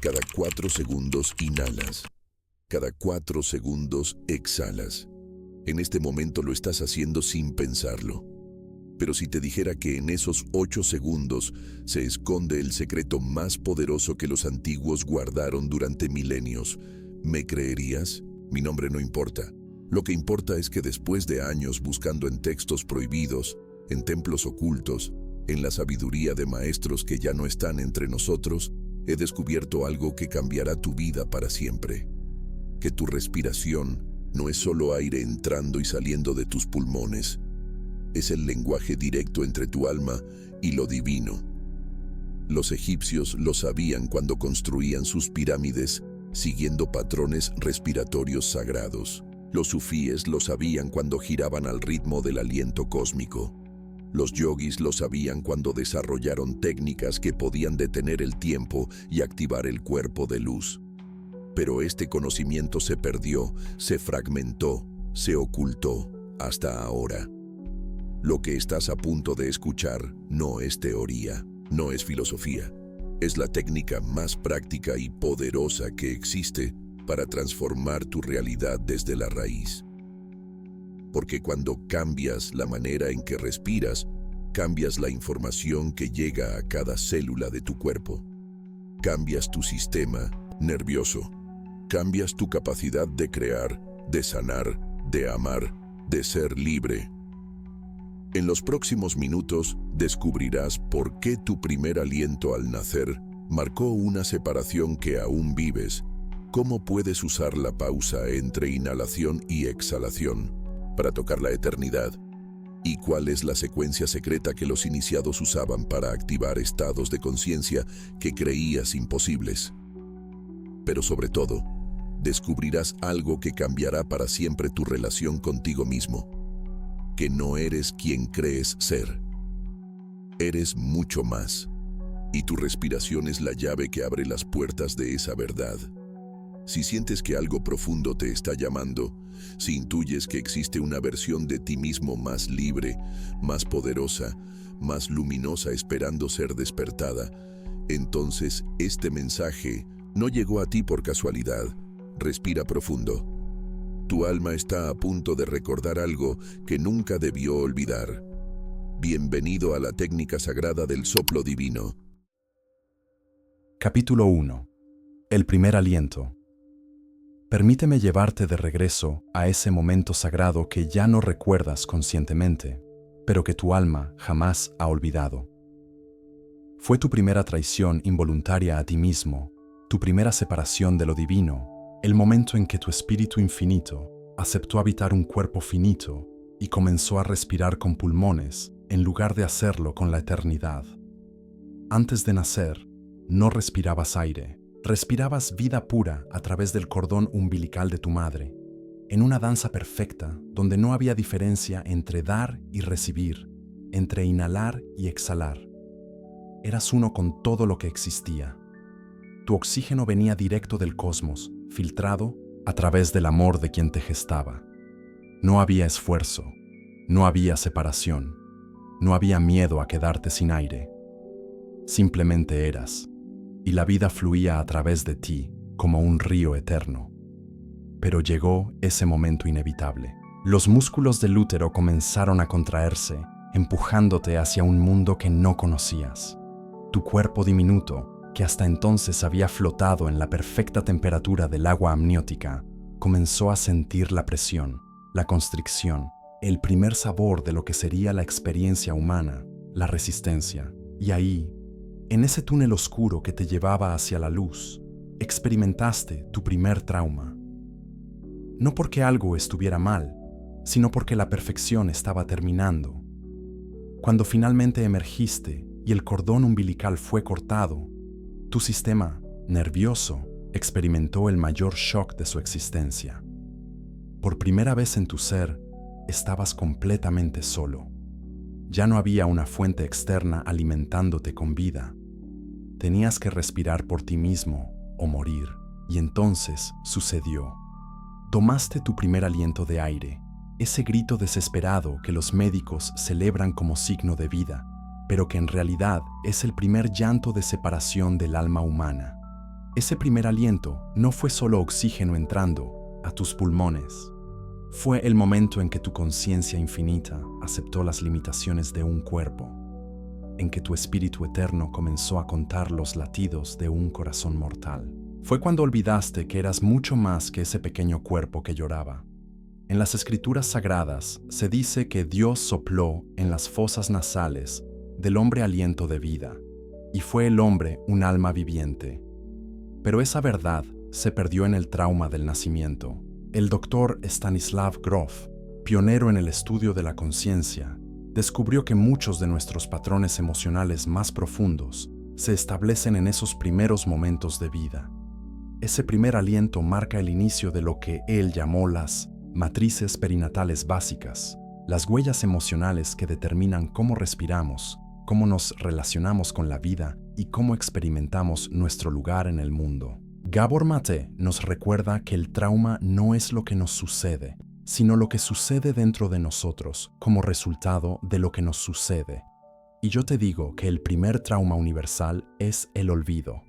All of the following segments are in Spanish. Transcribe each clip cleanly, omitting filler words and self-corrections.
Cada 4 segundos inhalas. Cada 4 segundos exhalas. En este momento lo estás haciendo sin pensarlo. Pero si te dijera que en esos 8 segundos se esconde el secreto más poderoso que los antiguos guardaron durante milenios, ¿me creerías? Mi nombre no importa. Lo que importa es que después de años buscando en textos prohibidos, en templos ocultos, en la sabiduría de maestros que ya no están entre nosotros, he descubierto algo que cambiará tu vida para siempre. Que tu respiración no es solo aire entrando y saliendo de tus pulmones. Es el lenguaje directo entre tu alma y lo divino. Los egipcios lo sabían cuando construían sus pirámides, siguiendo patrones respiratorios sagrados. Los sufíes lo sabían cuando giraban al ritmo del aliento cósmico. Los yogis lo sabían cuando desarrollaron técnicas que podían detener el tiempo y activar el cuerpo de luz. Pero este conocimiento se perdió, se fragmentó, se ocultó, hasta ahora. Lo que estás a punto de escuchar no es teoría, no es filosofía. Es la técnica más práctica y poderosa que existe para transformar tu realidad desde la raíz. Porque cuando cambias la manera en que respiras, cambias la información que llega a cada célula de tu cuerpo. Cambias tu sistema nervioso. Cambias tu capacidad de crear, de sanar, de amar, de ser libre. En los próximos minutos descubrirás por qué tu primer aliento al nacer marcó una separación que aún vives, cómo puedes usar la pausa entre inhalación y exhalación para tocar la eternidad, y cuál es la secuencia secreta que los iniciados usaban para activar estados de conciencia que creías imposibles. Pero sobre todo, descubrirás algo que cambiará para siempre tu relación contigo mismo, que no eres quien crees ser. Eres mucho más, y tu respiración es la llave que abre las puertas de esa verdad. Si sientes que algo profundo te está llamando, si intuyes que existe una versión de ti mismo más libre, más poderosa, más luminosa esperando ser despertada, entonces este mensaje no llegó a ti por casualidad. Respira profundo. Tu alma está a punto de recordar algo que nunca debió olvidar. Bienvenido a la técnica sagrada del soplo divino. Capítulo 1. El primer aliento. Permíteme llevarte de regreso a ese momento sagrado que ya no recuerdas conscientemente, pero que tu alma jamás ha olvidado. Fue tu primera traición involuntaria a ti mismo, tu primera separación de lo divino, el momento en que tu espíritu infinito aceptó habitar un cuerpo finito y comenzó a respirar con pulmones en lugar de hacerlo con la eternidad. Antes de nacer, no respirabas aire. Respirabas vida pura a través del cordón umbilical de tu madre, en una danza perfecta donde no había diferencia entre dar y recibir, entre inhalar y exhalar. Eras uno con todo lo que existía. Tu oxígeno venía directo del cosmos, filtrado a través del amor de quien te gestaba. No había esfuerzo, no había separación, no había miedo a quedarte sin aire. Simplemente eras. Y la vida fluía a través de ti como un río eterno. Pero llegó ese momento inevitable. Los músculos del útero comenzaron a contraerse, empujándote hacia un mundo que no conocías. Tu cuerpo diminuto, que hasta entonces había flotado en la perfecta temperatura del agua amniótica, comenzó a sentir la presión, la constricción, el primer sabor de lo que sería la experiencia humana, la resistencia. Y ahí, en ese túnel oscuro que te llevaba hacia la luz, experimentaste tu primer trauma. No porque algo estuviera mal, sino porque la perfección estaba terminando. Cuando finalmente emergiste y el cordón umbilical fue cortado, tu sistema nervioso experimentó el mayor shock de su existencia. Por primera vez en tu ser, estabas completamente solo. Ya no había una fuente externa alimentándote con vida. Tenías que respirar por ti mismo o morir. Y entonces sucedió. Tomaste tu primer aliento de aire, ese grito desesperado que los médicos celebran como signo de vida, pero que en realidad es el primer llanto de separación del alma humana. Ese primer aliento no fue solo oxígeno entrando a tus pulmones. Fue el momento en que tu conciencia infinita aceptó las limitaciones de un cuerpo, en que tu espíritu eterno comenzó a contar los latidos de un corazón mortal. Fue cuando olvidaste que eras mucho más que ese pequeño cuerpo que lloraba. En las escrituras sagradas se dice que Dios sopló en las fosas nasales del hombre aliento de vida, y fue el hombre un alma viviente. Pero esa verdad se perdió en el trauma del nacimiento. El doctor Stanislav Grof, pionero en el estudio de la conciencia, descubrió que muchos de nuestros patrones emocionales más profundos se establecen en esos primeros momentos de vida. Ese primer aliento marca el inicio de lo que él llamó las matrices perinatales básicas, las huellas emocionales que determinan cómo respiramos, cómo nos relacionamos con la vida y cómo experimentamos nuestro lugar en el mundo. Gabor Mate nos recuerda que el trauma no es lo que nos sucede, sino lo que sucede dentro de nosotros como resultado de lo que nos sucede. Y yo te digo que el primer trauma universal es el olvido.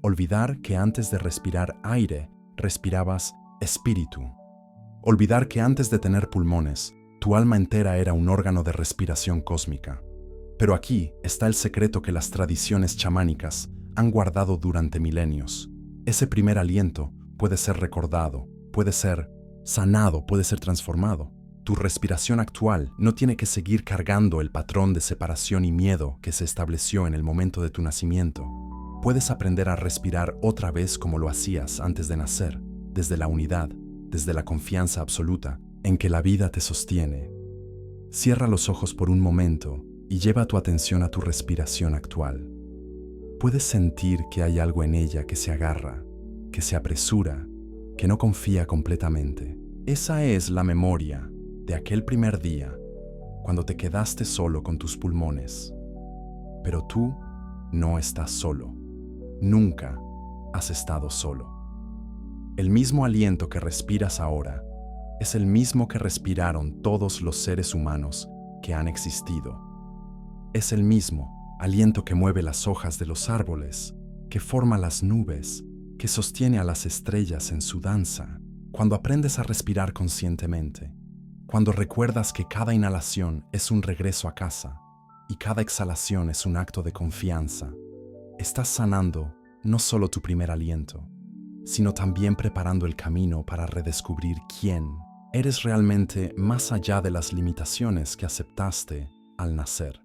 Olvidar que antes de respirar aire, respirabas espíritu. Olvidar que antes de tener pulmones, tu alma entera era un órgano de respiración cósmica. Pero aquí está el secreto que las tradiciones chamánicas han guardado durante milenios. Ese primer aliento puede ser recordado, puede ser sanado, puede ser transformado. Tu respiración actual no tiene que seguir cargando el patrón de separación y miedo que se estableció en el momento de tu nacimiento. Puedes aprender a respirar otra vez como lo hacías antes de nacer, desde la unidad, desde la confianza absoluta en que la vida te sostiene. Cierra los ojos por un momento y lleva tu atención a tu respiración actual. Puedes sentir que hay algo en ella que se agarra, que se apresura, que no confía completamente. Esa es la memoria de aquel primer día, cuando te quedaste solo con tus pulmones. Pero tú no estás solo. Nunca has estado solo. El mismo aliento que respiras ahora es el mismo que respiraron todos los seres humanos que han existido. Es el mismo aliento que mueve las hojas de los árboles, que forma las nubes, que sostiene a las estrellas en su danza. Cuando aprendes a respirar conscientemente, cuando recuerdas que cada inhalación es un regreso a casa y cada exhalación es un acto de confianza, estás sanando no solo tu primer aliento, sino también preparando el camino para redescubrir quién eres realmente más allá de las limitaciones que aceptaste al nacer.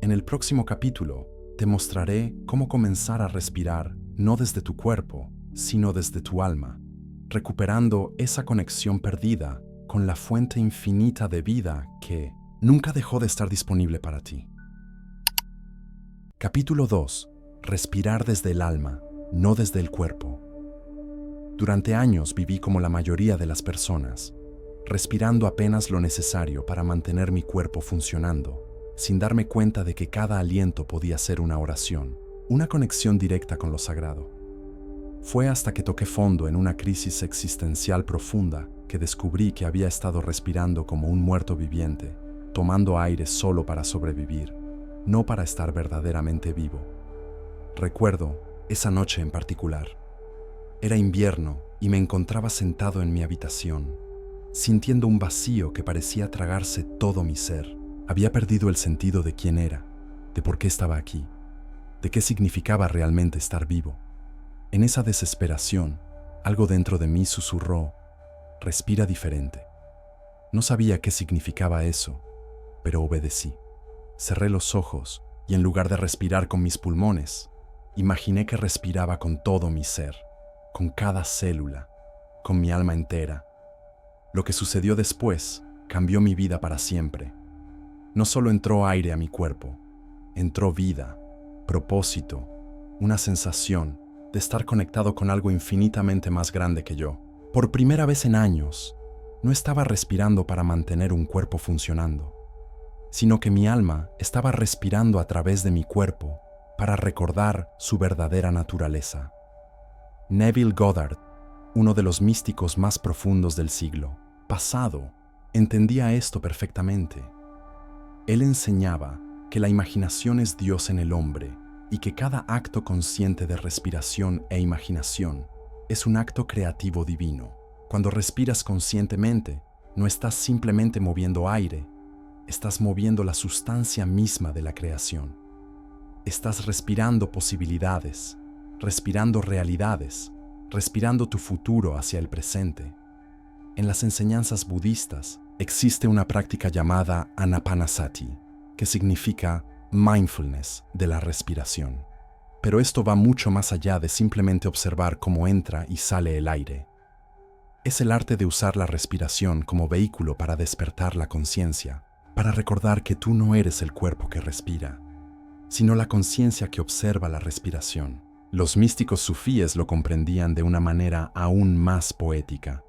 En el próximo capítulo te mostraré cómo comenzar a respirar no desde tu cuerpo, sino desde tu alma, recuperando esa conexión perdida con la fuente infinita de vida que nunca dejó de estar disponible para ti. Capítulo 2. Respirar desde el alma, no desde el cuerpo. Durante años viví como la mayoría de las personas, respirando apenas lo necesario para mantener mi cuerpo funcionando, sin darme cuenta de que cada aliento podía ser una oración, una conexión directa con lo sagrado. Fue hasta que toqué fondo en una crisis existencial profunda que descubrí que había estado respirando como un muerto viviente, tomando aire solo para sobrevivir, no para estar verdaderamente vivo. Recuerdo esa noche en particular. Era invierno y me encontraba sentado en mi habitación, sintiendo un vacío que parecía tragarse todo mi ser. Había perdido el sentido de quién era, de por qué estaba aquí, de qué significaba realmente estar vivo. En esa desesperación, algo dentro de mí susurró: respira diferente. No sabía qué significaba eso, pero obedecí. Cerré los ojos y en lugar de respirar con mis pulmones, imaginé que respiraba con todo mi ser, con cada célula, con mi alma entera. Lo que sucedió después cambió mi vida para siempre. No solo entró aire a mi cuerpo, entró vida, propósito, una sensación de estar conectado con algo infinitamente más grande que yo. Por primera vez en años, no estaba respirando para mantener un cuerpo funcionando, sino que mi alma estaba respirando a través de mi cuerpo para recordar su verdadera naturaleza. Neville Goddard, uno de los místicos más profundos del siglo pasado, entendía esto perfectamente. Él enseñaba que la imaginación es Dios en el hombre y que cada acto consciente de respiración e imaginación es un acto creativo divino. Cuando respiras conscientemente, no estás simplemente moviendo aire, estás moviendo la sustancia misma de la creación. Estás respirando posibilidades, respirando realidades, respirando tu futuro hacia el presente. En las enseñanzas budistas existe una práctica llamada Anapanasati, que significa mindfulness de la respiración. Pero esto va mucho más allá de simplemente observar cómo entra y sale el aire. Es el arte de usar la respiración como vehículo para despertar la conciencia, para recordar que tú no eres el cuerpo que respira, sino la conciencia que observa la respiración. Los místicos sufíes lo comprendían de una manera aún más poética.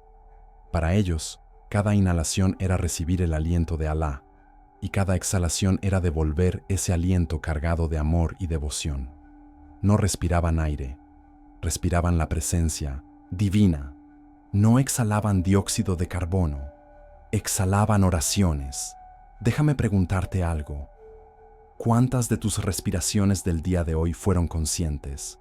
Para ellos, cada inhalación era recibir el aliento de Alá, y cada exhalación era devolver ese aliento cargado de amor y devoción. No respiraban aire, respiraban la presencia divina. No exhalaban dióxido de carbono, exhalaban oraciones. Déjame preguntarte algo. ¿Cuántas de tus respiraciones del día de hoy fueron conscientes?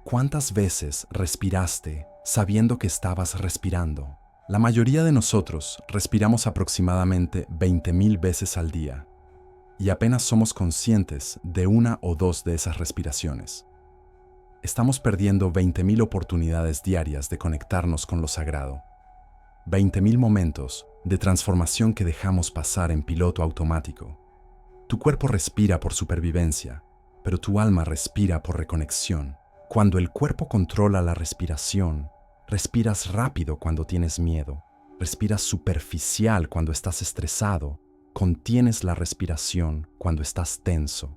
¿Cuántas veces respiraste sabiendo que estabas respirando? La mayoría de nosotros respiramos aproximadamente 20,000 veces al día y apenas somos conscientes de una o dos de esas respiraciones. Estamos perdiendo 20,000 oportunidades diarias de conectarnos con lo sagrado. 20,000 momentos de transformación que dejamos pasar en piloto automático. Tu cuerpo respira por supervivencia, pero tu alma respira por reconexión. Cuando el cuerpo controla la respiración, respiras rápido cuando tienes miedo, respiras superficial cuando estás estresado, contienes la respiración cuando estás tenso.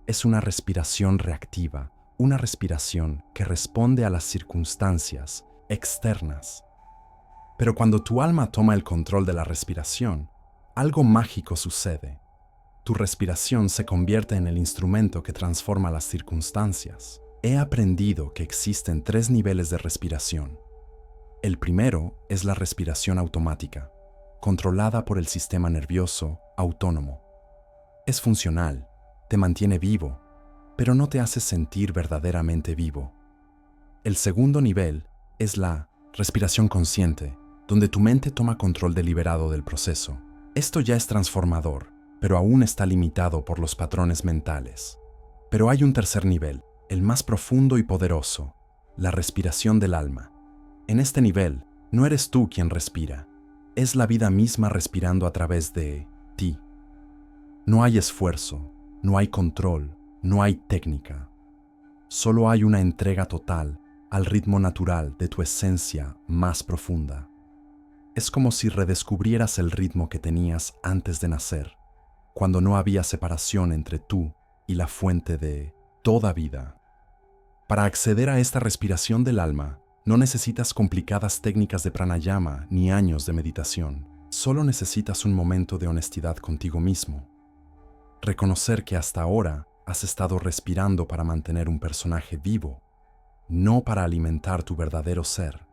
Es una respiración reactiva, una respiración que responde a las circunstancias externas. Pero cuando tu alma toma el control de la respiración, algo mágico sucede. Tu respiración se convierte en el instrumento que transforma las circunstancias. He aprendido que existen 3 niveles de respiración. El primero es la respiración automática, controlada por el sistema nervioso autónomo. Es funcional, te mantiene vivo, pero no te hace sentir verdaderamente vivo. El segundo nivel es la respiración consciente, donde tu mente toma control deliberado del proceso. Esto ya es transformador, pero aún está limitado por los patrones mentales. Pero hay un tercer nivel, el más profundo y poderoso, la respiración del alma. En este nivel, no eres tú quien respira, es la vida misma respirando a través de ti. No hay esfuerzo, no hay control, no hay técnica. Solo hay una entrega total al ritmo natural de tu esencia más profunda. Es como si redescubrieras el ritmo que tenías antes de nacer, cuando no había separación entre tú y la fuente de toda vida. Para acceder a esta respiración del alma, no necesitas complicadas técnicas de pranayama ni años de meditación. Solo necesitas un momento de honestidad contigo mismo. Reconocer que hasta ahora has estado respirando para mantener un personaje vivo, no para alimentar tu verdadero ser.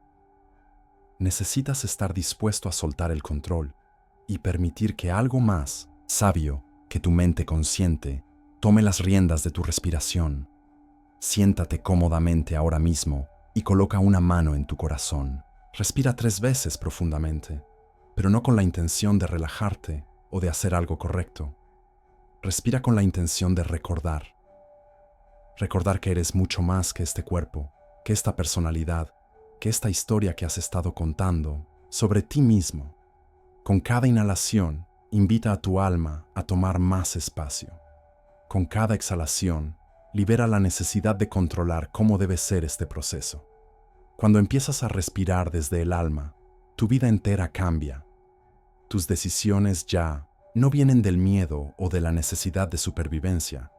Necesitas estar dispuesto a soltar el control y permitir que algo más sabio que tu mente consciente tome las riendas de tu respiración. Siéntate cómodamente ahora mismo y coloca una mano en tu corazón. Respira 3 veces profundamente, pero no con la intención de relajarte o de hacer algo correcto. Respira con la intención de recordar. Recordar que eres mucho más que este cuerpo, que esta personalidad, que esta historia que has estado contando sobre ti mismo. Con cada inhalación, invita a tu alma a tomar más espacio. Con cada exhalación, libera la necesidad de controlar cómo debe ser este proceso. Cuando empiezas a respirar desde el alma, tu vida entera cambia. Tus decisiones ya no vienen del miedo o de la necesidad de supervivencia,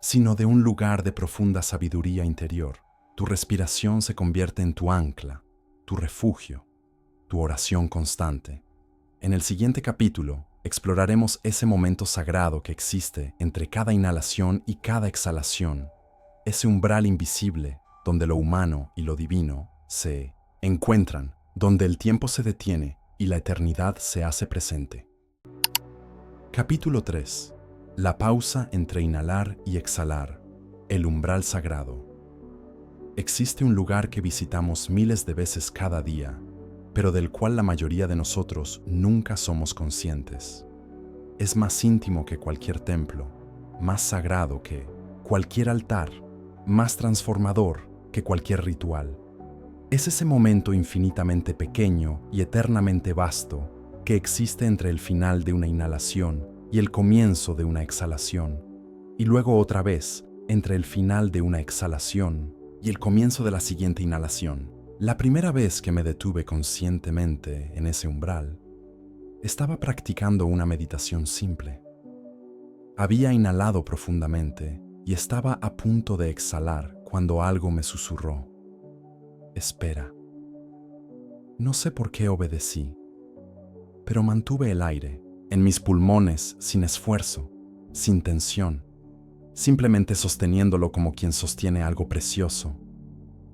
sino de un lugar de profunda sabiduría interior. Tu respiración se convierte en tu ancla, tu refugio, tu oración constante. En el siguiente capítulo, exploraremos ese momento sagrado que existe entre cada inhalación y cada exhalación, ese umbral invisible donde lo humano y lo divino se encuentran, donde el tiempo se detiene y la eternidad se hace presente. Capítulo 3. La pausa entre inhalar y exhalar. El umbral sagrado. Existe un lugar que visitamos miles de veces cada día, pero del cual la mayoría de nosotros nunca somos conscientes. Es más íntimo que cualquier templo, más sagrado que cualquier altar, más transformador que cualquier ritual. Es ese momento infinitamente pequeño y eternamente vasto que existe entre el final de una inhalación y el comienzo de una exhalación, y luego otra vez entre el final de una exhalación y el comienzo de la siguiente inhalación. La primera vez que me detuve conscientemente en ese umbral, estaba practicando una meditación simple. Había inhalado profundamente y estaba a punto de exhalar cuando algo me susurró: espera. No sé por qué obedecí, pero mantuve el aire en mis pulmones sin esfuerzo, sin tensión, simplemente sosteniéndolo como quien sostiene algo precioso.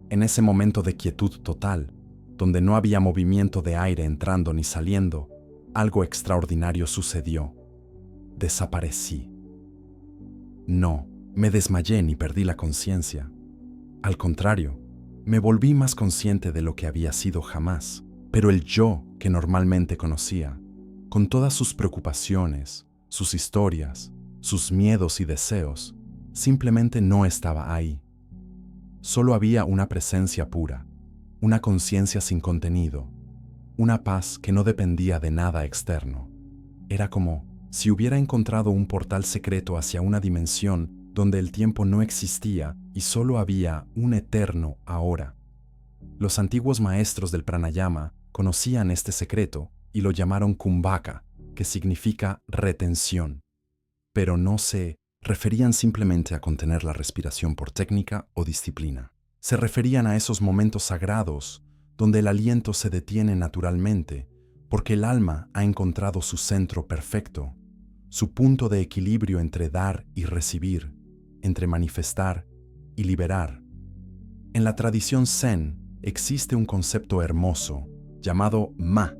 En ese momento de quietud total, donde no había movimiento de aire entrando ni saliendo, algo extraordinario sucedió. Desaparecí. No, me desmayé ni perdí la conciencia. Al contrario, me volví más consciente de lo que había sido jamás, pero el yo que normalmente conocía, con todas sus preocupaciones, sus historias, sus miedos y deseos, simplemente no estaba ahí. Solo había una presencia pura, una conciencia sin contenido, una paz que no dependía de nada externo. Era como si hubiera encontrado un portal secreto hacia una dimensión donde el tiempo no existía y solo había un eterno ahora. Los antiguos maestros del pranayama conocían este secreto y lo llamaron kumbhaka, que significa retención. Pero no se referían simplemente a contener la respiración por técnica o disciplina. Se referían a esos momentos sagrados donde el aliento se detiene naturalmente porque el alma ha encontrado su centro perfecto, su punto de equilibrio entre dar y recibir, entre manifestar y liberar. En la tradición Zen existe un concepto hermoso llamado Ma,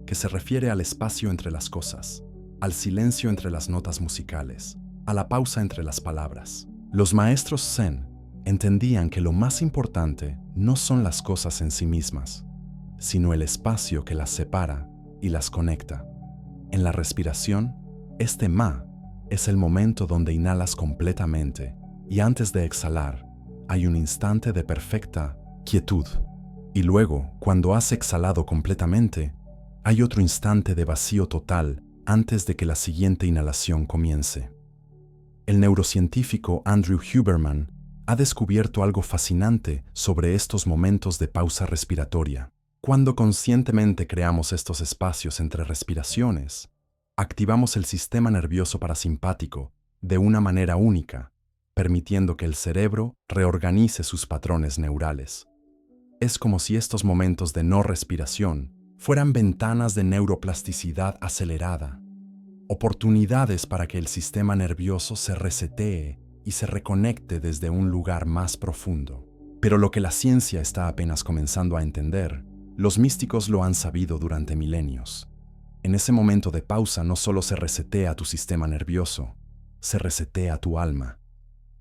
que se refiere al espacio entre las cosas, al silencio entre las notas musicales, a la pausa entre las palabras. Los maestros Zen entendían que lo más importante no son las cosas en sí mismas, sino el espacio que las separa y las conecta. En la respiración, este Ma es el momento donde inhalas completamente y antes de exhalar hay un instante de perfecta quietud. Y luego, cuando has exhalado completamente, hay otro instante de vacío total antes de que la siguiente inhalación comience. El neurocientífico Andrew Huberman ha descubierto algo fascinante sobre estos momentos de pausa respiratoria. Cuando conscientemente creamos estos espacios entre respiraciones, activamos el sistema nervioso parasimpático de una manera única, permitiendo que el cerebro reorganice sus patrones neurales. Es como si estos momentos de no respiración fueran ventanas de neuroplasticidad acelerada, oportunidades para que el sistema nervioso se resetee y se reconecte desde un lugar más profundo. Pero lo que la ciencia está apenas comenzando a entender, los místicos lo han sabido durante milenios. En ese momento de pausa no solo se resetea tu sistema nervioso, se resetea tu alma.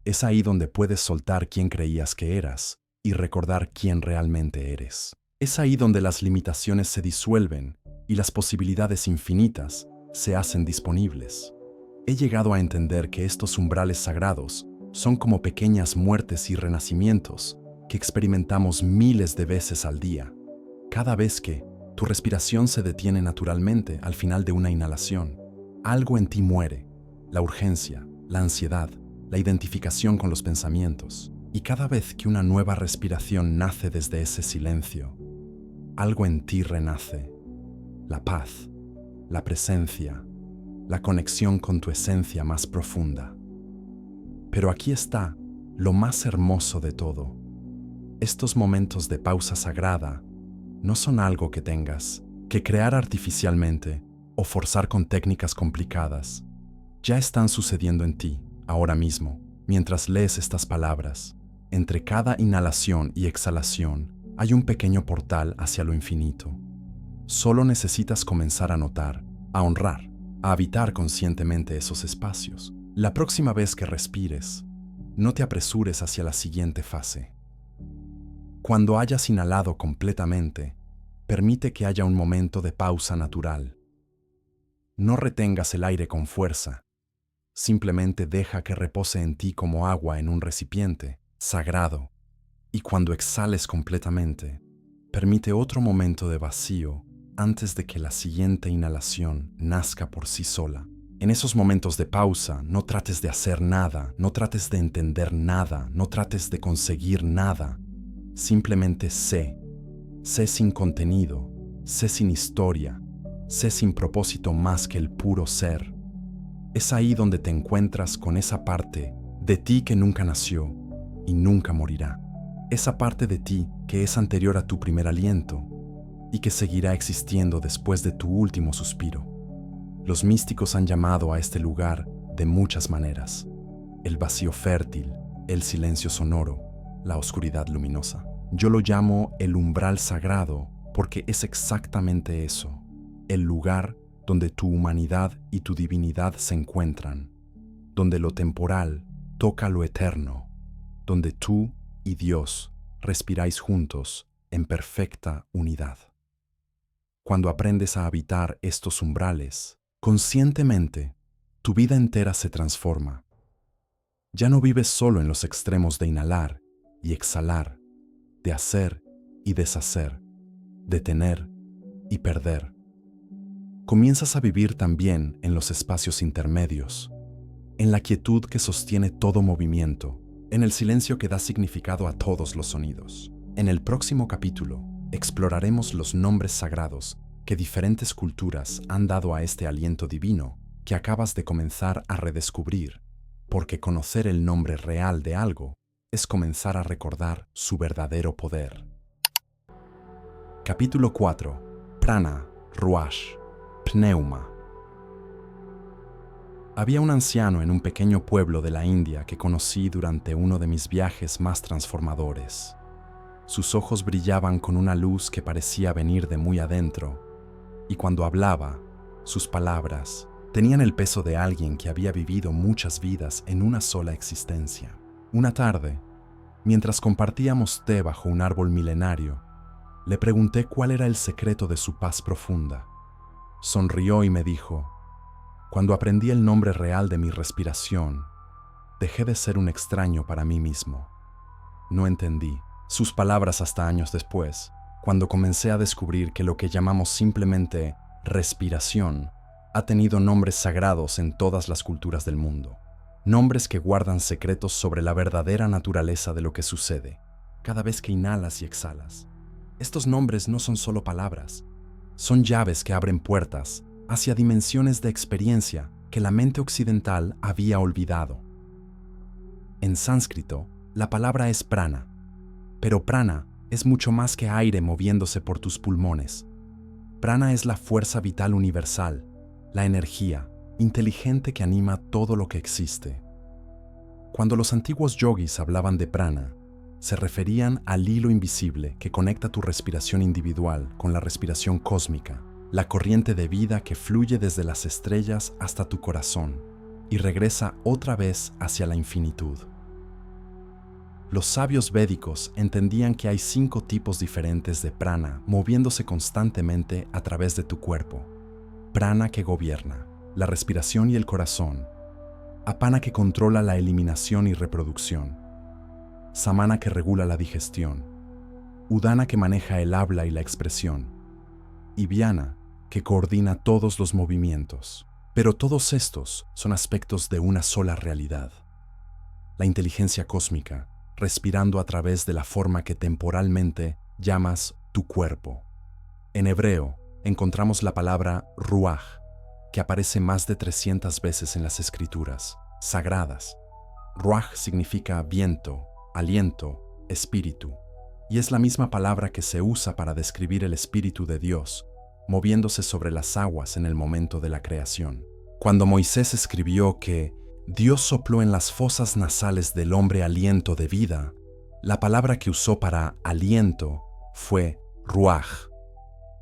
Es ahí donde puedes soltar quién creías que eras y recordar quién realmente eres. Es ahí donde las limitaciones se disuelven y las posibilidades infinitas se hacen disponibles. He llegado a entender que estos umbrales sagrados son como pequeñas muertes y renacimientos que experimentamos miles de veces al día. Cada vez que tu respiración se detiene naturalmente al final de una inhalación, algo en ti muere: la urgencia, la ansiedad, la identificación con los pensamientos. Y cada vez que una nueva respiración nace desde ese silencio, algo en ti renace: la paz, la presencia, la conexión con tu esencia más profunda. Pero aquí está lo más hermoso de todo. Estos momentos de pausa sagrada no son algo que tengas que crear artificialmente o forzar con técnicas complicadas. Ya están sucediendo en ti, ahora mismo, mientras lees estas palabras. Entre cada inhalación y exhalación hay un pequeño portal hacia lo infinito. Solo necesitas comenzar a notar, a honrar, a habitar conscientemente esos espacios. La próxima vez que respires, no te apresures hacia la siguiente fase. Cuando hayas inhalado completamente, permite que haya un momento de pausa natural. No retengas el aire con fuerza. Simplemente deja que repose en ti como agua en un recipiente sagrado. Y cuando exhales completamente, permite otro momento de vacío antes de que la siguiente inhalación nazca por sí sola. En esos momentos de pausa, no trates de hacer nada, no trates de entender nada, no trates de conseguir nada. Simplemente sé. Sé sin contenido, sé sin historia, sé sin propósito más que el puro ser. Es ahí donde te encuentras con esa parte de ti que nunca nació y nunca morirá. Esa parte de ti que es anterior a tu primer aliento y que seguirá existiendo después de tu último suspiro. Los místicos han llamado a este lugar de muchas maneras: el vacío fértil, el silencio sonoro, la oscuridad luminosa. Yo lo llamo el umbral sagrado porque es exactamente eso, el lugar donde tu humanidad y tu divinidad se encuentran, donde lo temporal toca lo eterno, donde tú y Dios respiráis juntos en perfecta unidad. Cuando aprendes a habitar estos umbrales, conscientemente, tu vida entera se transforma. Ya no vives solo en los extremos de inhalar y exhalar, de hacer y deshacer, de tener y perder. Comienzas a vivir también en los espacios intermedios, en la quietud que sostiene todo movimiento, en el silencio que da significado a todos los sonidos. En el próximo capítulo, exploraremos los nombres sagrados que diferentes culturas han dado a este aliento divino que acabas de comenzar a redescubrir, porque conocer el nombre real de algo es comenzar a recordar su verdadero poder. Capítulo 4. Prana, Ruach, Pneuma. Había un anciano en un pequeño pueblo de la India que conocí durante uno de mis viajes más transformadores. Sus ojos brillaban con una luz que parecía venir de muy adentro, y cuando hablaba, sus palabras tenían el peso de alguien que había vivido muchas vidas en una sola existencia. Una tarde, mientras compartíamos té bajo un árbol milenario, le pregunté cuál era el secreto de su paz profunda. Sonrió y me dijo: cuando aprendí el nombre real de mi respiración, dejé de ser un extraño para mí mismo. No entendí sus palabras hasta años después, cuando comencé a descubrir que lo que llamamos simplemente respiración ha tenido nombres sagrados en todas las culturas del mundo. Nombres que guardan secretos sobre la verdadera naturaleza de lo que sucede cada vez que inhalas y exhalas. Estos nombres no son solo palabras, son llaves que abren puertas hacia dimensiones de experiencia que la mente occidental había olvidado. En sánscrito, la palabra es prana, pero prana es mucho más que aire moviéndose por tus pulmones. Prana es la fuerza vital universal, la energía inteligente que anima todo lo que existe. Cuando los antiguos yogis hablaban de prana, se referían al hilo invisible que conecta tu respiración individual con la respiración cósmica, la corriente de vida que fluye desde las estrellas hasta tu corazón y regresa otra vez hacia la infinitud. Los sabios védicos entendían que hay 5 tipos diferentes de prana moviéndose constantemente a través de tu cuerpo. Prana que gobierna la respiración y el corazón. Apana que controla la eliminación y reproducción. Samana que regula la digestión. Udana que maneja el habla y la expresión. Y Vyana que coordina todos los movimientos. Pero todos estos son aspectos de una sola realidad: la inteligencia cósmica, respirando a través de la forma que temporalmente llamas tu cuerpo. En hebreo encontramos la palabra ruach, que aparece más de 300 veces en las escrituras sagradas. Ruach significa viento, aliento, espíritu, y es la misma palabra que se usa para describir el Espíritu de Dios, moviéndose sobre las aguas en el momento de la creación. Cuando Moisés escribió que Dios sopló en las fosas nasales del hombre aliento de vida, la palabra que usó para aliento fue ruach.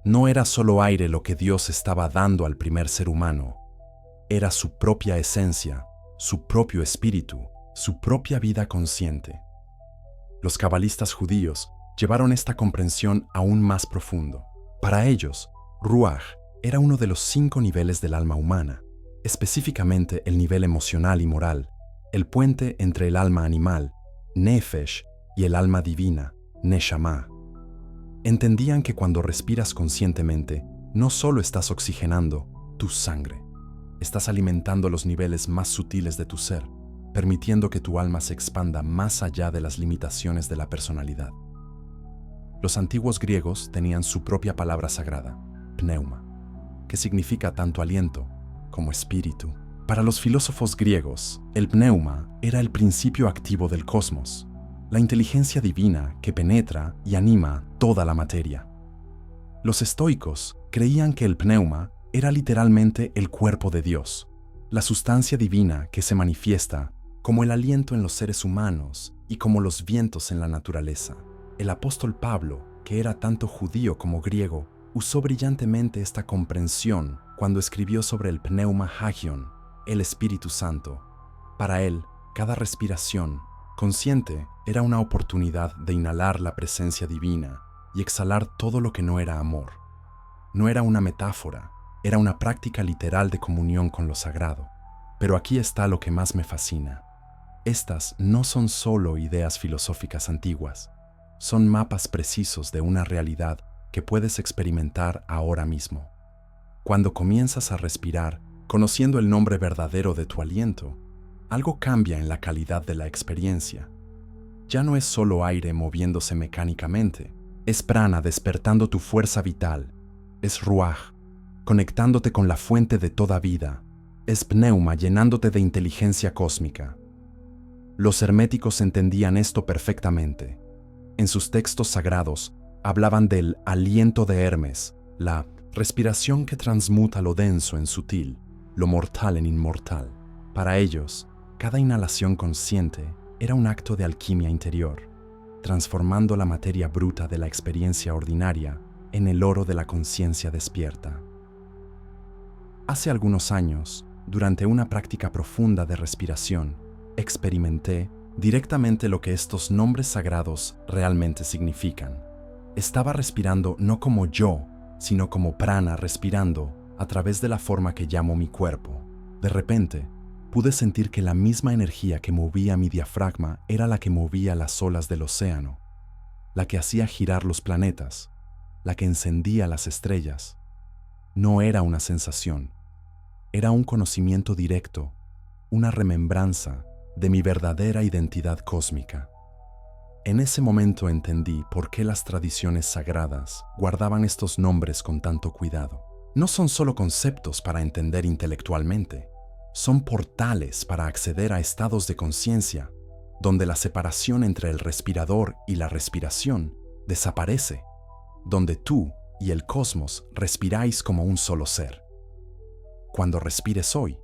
No era solo aire lo que Dios estaba dando al primer ser humano, era su propia esencia, su propio espíritu, su propia vida consciente. Los cabalistas judíos llevaron esta comprensión aún más profundo. Para ellos, Ruach era uno de los 5 niveles del alma humana, específicamente el nivel emocional y moral, el puente entre el alma animal, Nefesh, y el alma divina, Neshama. Entendían que cuando respiras conscientemente, no solo estás oxigenando tu sangre, estás alimentando los niveles más sutiles de tu ser, permitiendo que tu alma se expanda más allá de las limitaciones de la personalidad. Los antiguos griegos tenían su propia palabra sagrada, pneuma, que significa tanto aliento como espíritu. Para los filósofos griegos, el pneuma era el principio activo del cosmos, la inteligencia divina que penetra y anima toda la materia. Los estoicos creían que el pneuma era literalmente el cuerpo de Dios, la sustancia divina que se manifiesta como el aliento en los seres humanos y como los vientos en la naturaleza. El apóstol Pablo, que era tanto judío como griego, usó brillantemente esta comprensión cuando escribió sobre el pneuma hagion, el Espíritu Santo. Para él, cada respiración consciente era una oportunidad de inhalar la presencia divina y exhalar todo lo que no era amor. No era una metáfora, era una práctica literal de comunión con lo sagrado. Pero aquí está lo que más me fascina. Estas no son solo ideas filosóficas antiguas, son mapas precisos de una realidad que puedes experimentar ahora mismo. Cuando comienzas a respirar, conociendo el nombre verdadero de tu aliento, algo cambia en la calidad de la experiencia. Ya no es solo aire moviéndose mecánicamente, es prana despertando tu fuerza vital, es ruach, conectándote con la fuente de toda vida, es pneuma llenándote de inteligencia cósmica. Los herméticos entendían esto perfectamente. En sus textos sagrados hablaban del aliento de Hermes, la respiración que transmuta lo denso en sutil, lo mortal en inmortal. Para ellos, cada inhalación consciente era un acto de alquimia interior, transformando la materia bruta de la experiencia ordinaria en el oro de la conciencia despierta. Hace algunos años, durante una práctica profunda de respiración, experimenté directamente lo que estos nombres sagrados realmente significan. Estaba respirando no como yo, sino como prana respirando a través de la forma que llamo mi cuerpo. De repente, pude sentir que la misma energía que movía mi diafragma era la que movía las olas del océano, la que hacía girar los planetas, la que encendía las estrellas. No era una sensación, era un conocimiento directo, una remembranza de mi verdadera identidad cósmica. En ese momento entendí por qué las tradiciones sagradas guardaban estos nombres con tanto cuidado. No son solo conceptos para entender intelectualmente, son portales para acceder a estados de conciencia donde la separación entre el respirador y la respiración desaparece, donde tú y el cosmos respiráis como un solo ser. Cuando respires hoy,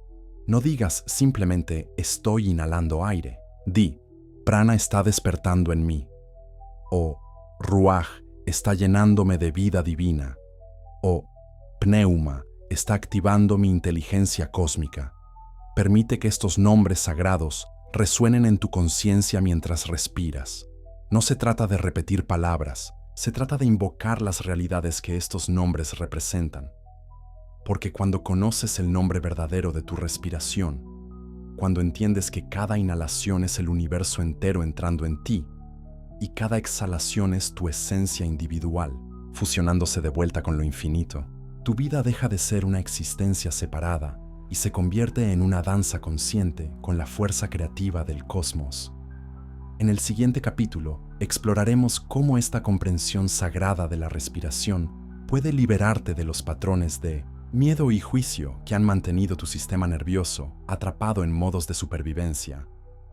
no digas simplemente estoy inhalando aire, di prana está despertando en mí, o ruach está llenándome de vida divina, o pneuma está activando mi inteligencia cósmica. Permite que estos nombres sagrados resuenen en tu conciencia mientras respiras. No se trata de repetir palabras, se trata de invocar las realidades que estos nombres representan. Porque cuando conoces el nombre verdadero de tu respiración, cuando entiendes que cada inhalación es el universo entero entrando en ti, y cada exhalación es tu esencia individual, fusionándose de vuelta con lo infinito, tu vida deja de ser una existencia separada y se convierte en una danza consciente con la fuerza creativa del cosmos. En el siguiente capítulo, exploraremos cómo esta comprensión sagrada de la respiración puede liberarte de los patrones de miedo y juicio que han mantenido tu sistema nervioso atrapado en modos de supervivencia,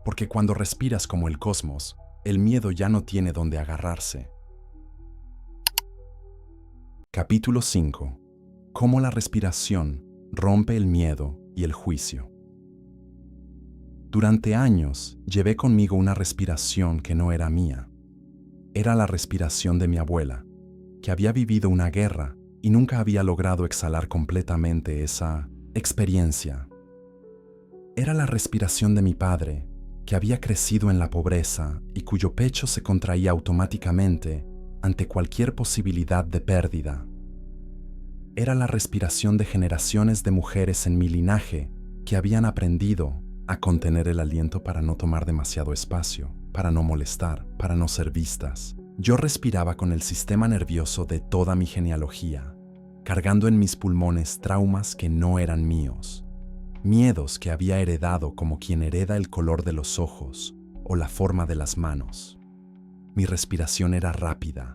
porque cuando respiras como el cosmos, el miedo ya no tiene dónde agarrarse. Capítulo 5. Cómo la respiración rompe el miedo y el juicio. Durante años llevé conmigo una respiración que no era mía. Era la respiración de mi abuela, que había vivido una guerra y nunca había logrado exhalar completamente esa experiencia. Era la respiración de mi padre, que había crecido en la pobreza y cuyo pecho se contraía automáticamente ante cualquier posibilidad de pérdida. Era la respiración de generaciones de mujeres en mi linaje que habían aprendido a contener el aliento para no tomar demasiado espacio, para no molestar, para no ser vistas. Yo respiraba con el sistema nervioso de toda mi genealogía, cargando en mis pulmones traumas que no eran míos, miedos que había heredado como quien hereda el color de los ojos o la forma de las manos. Mi respiración era rápida,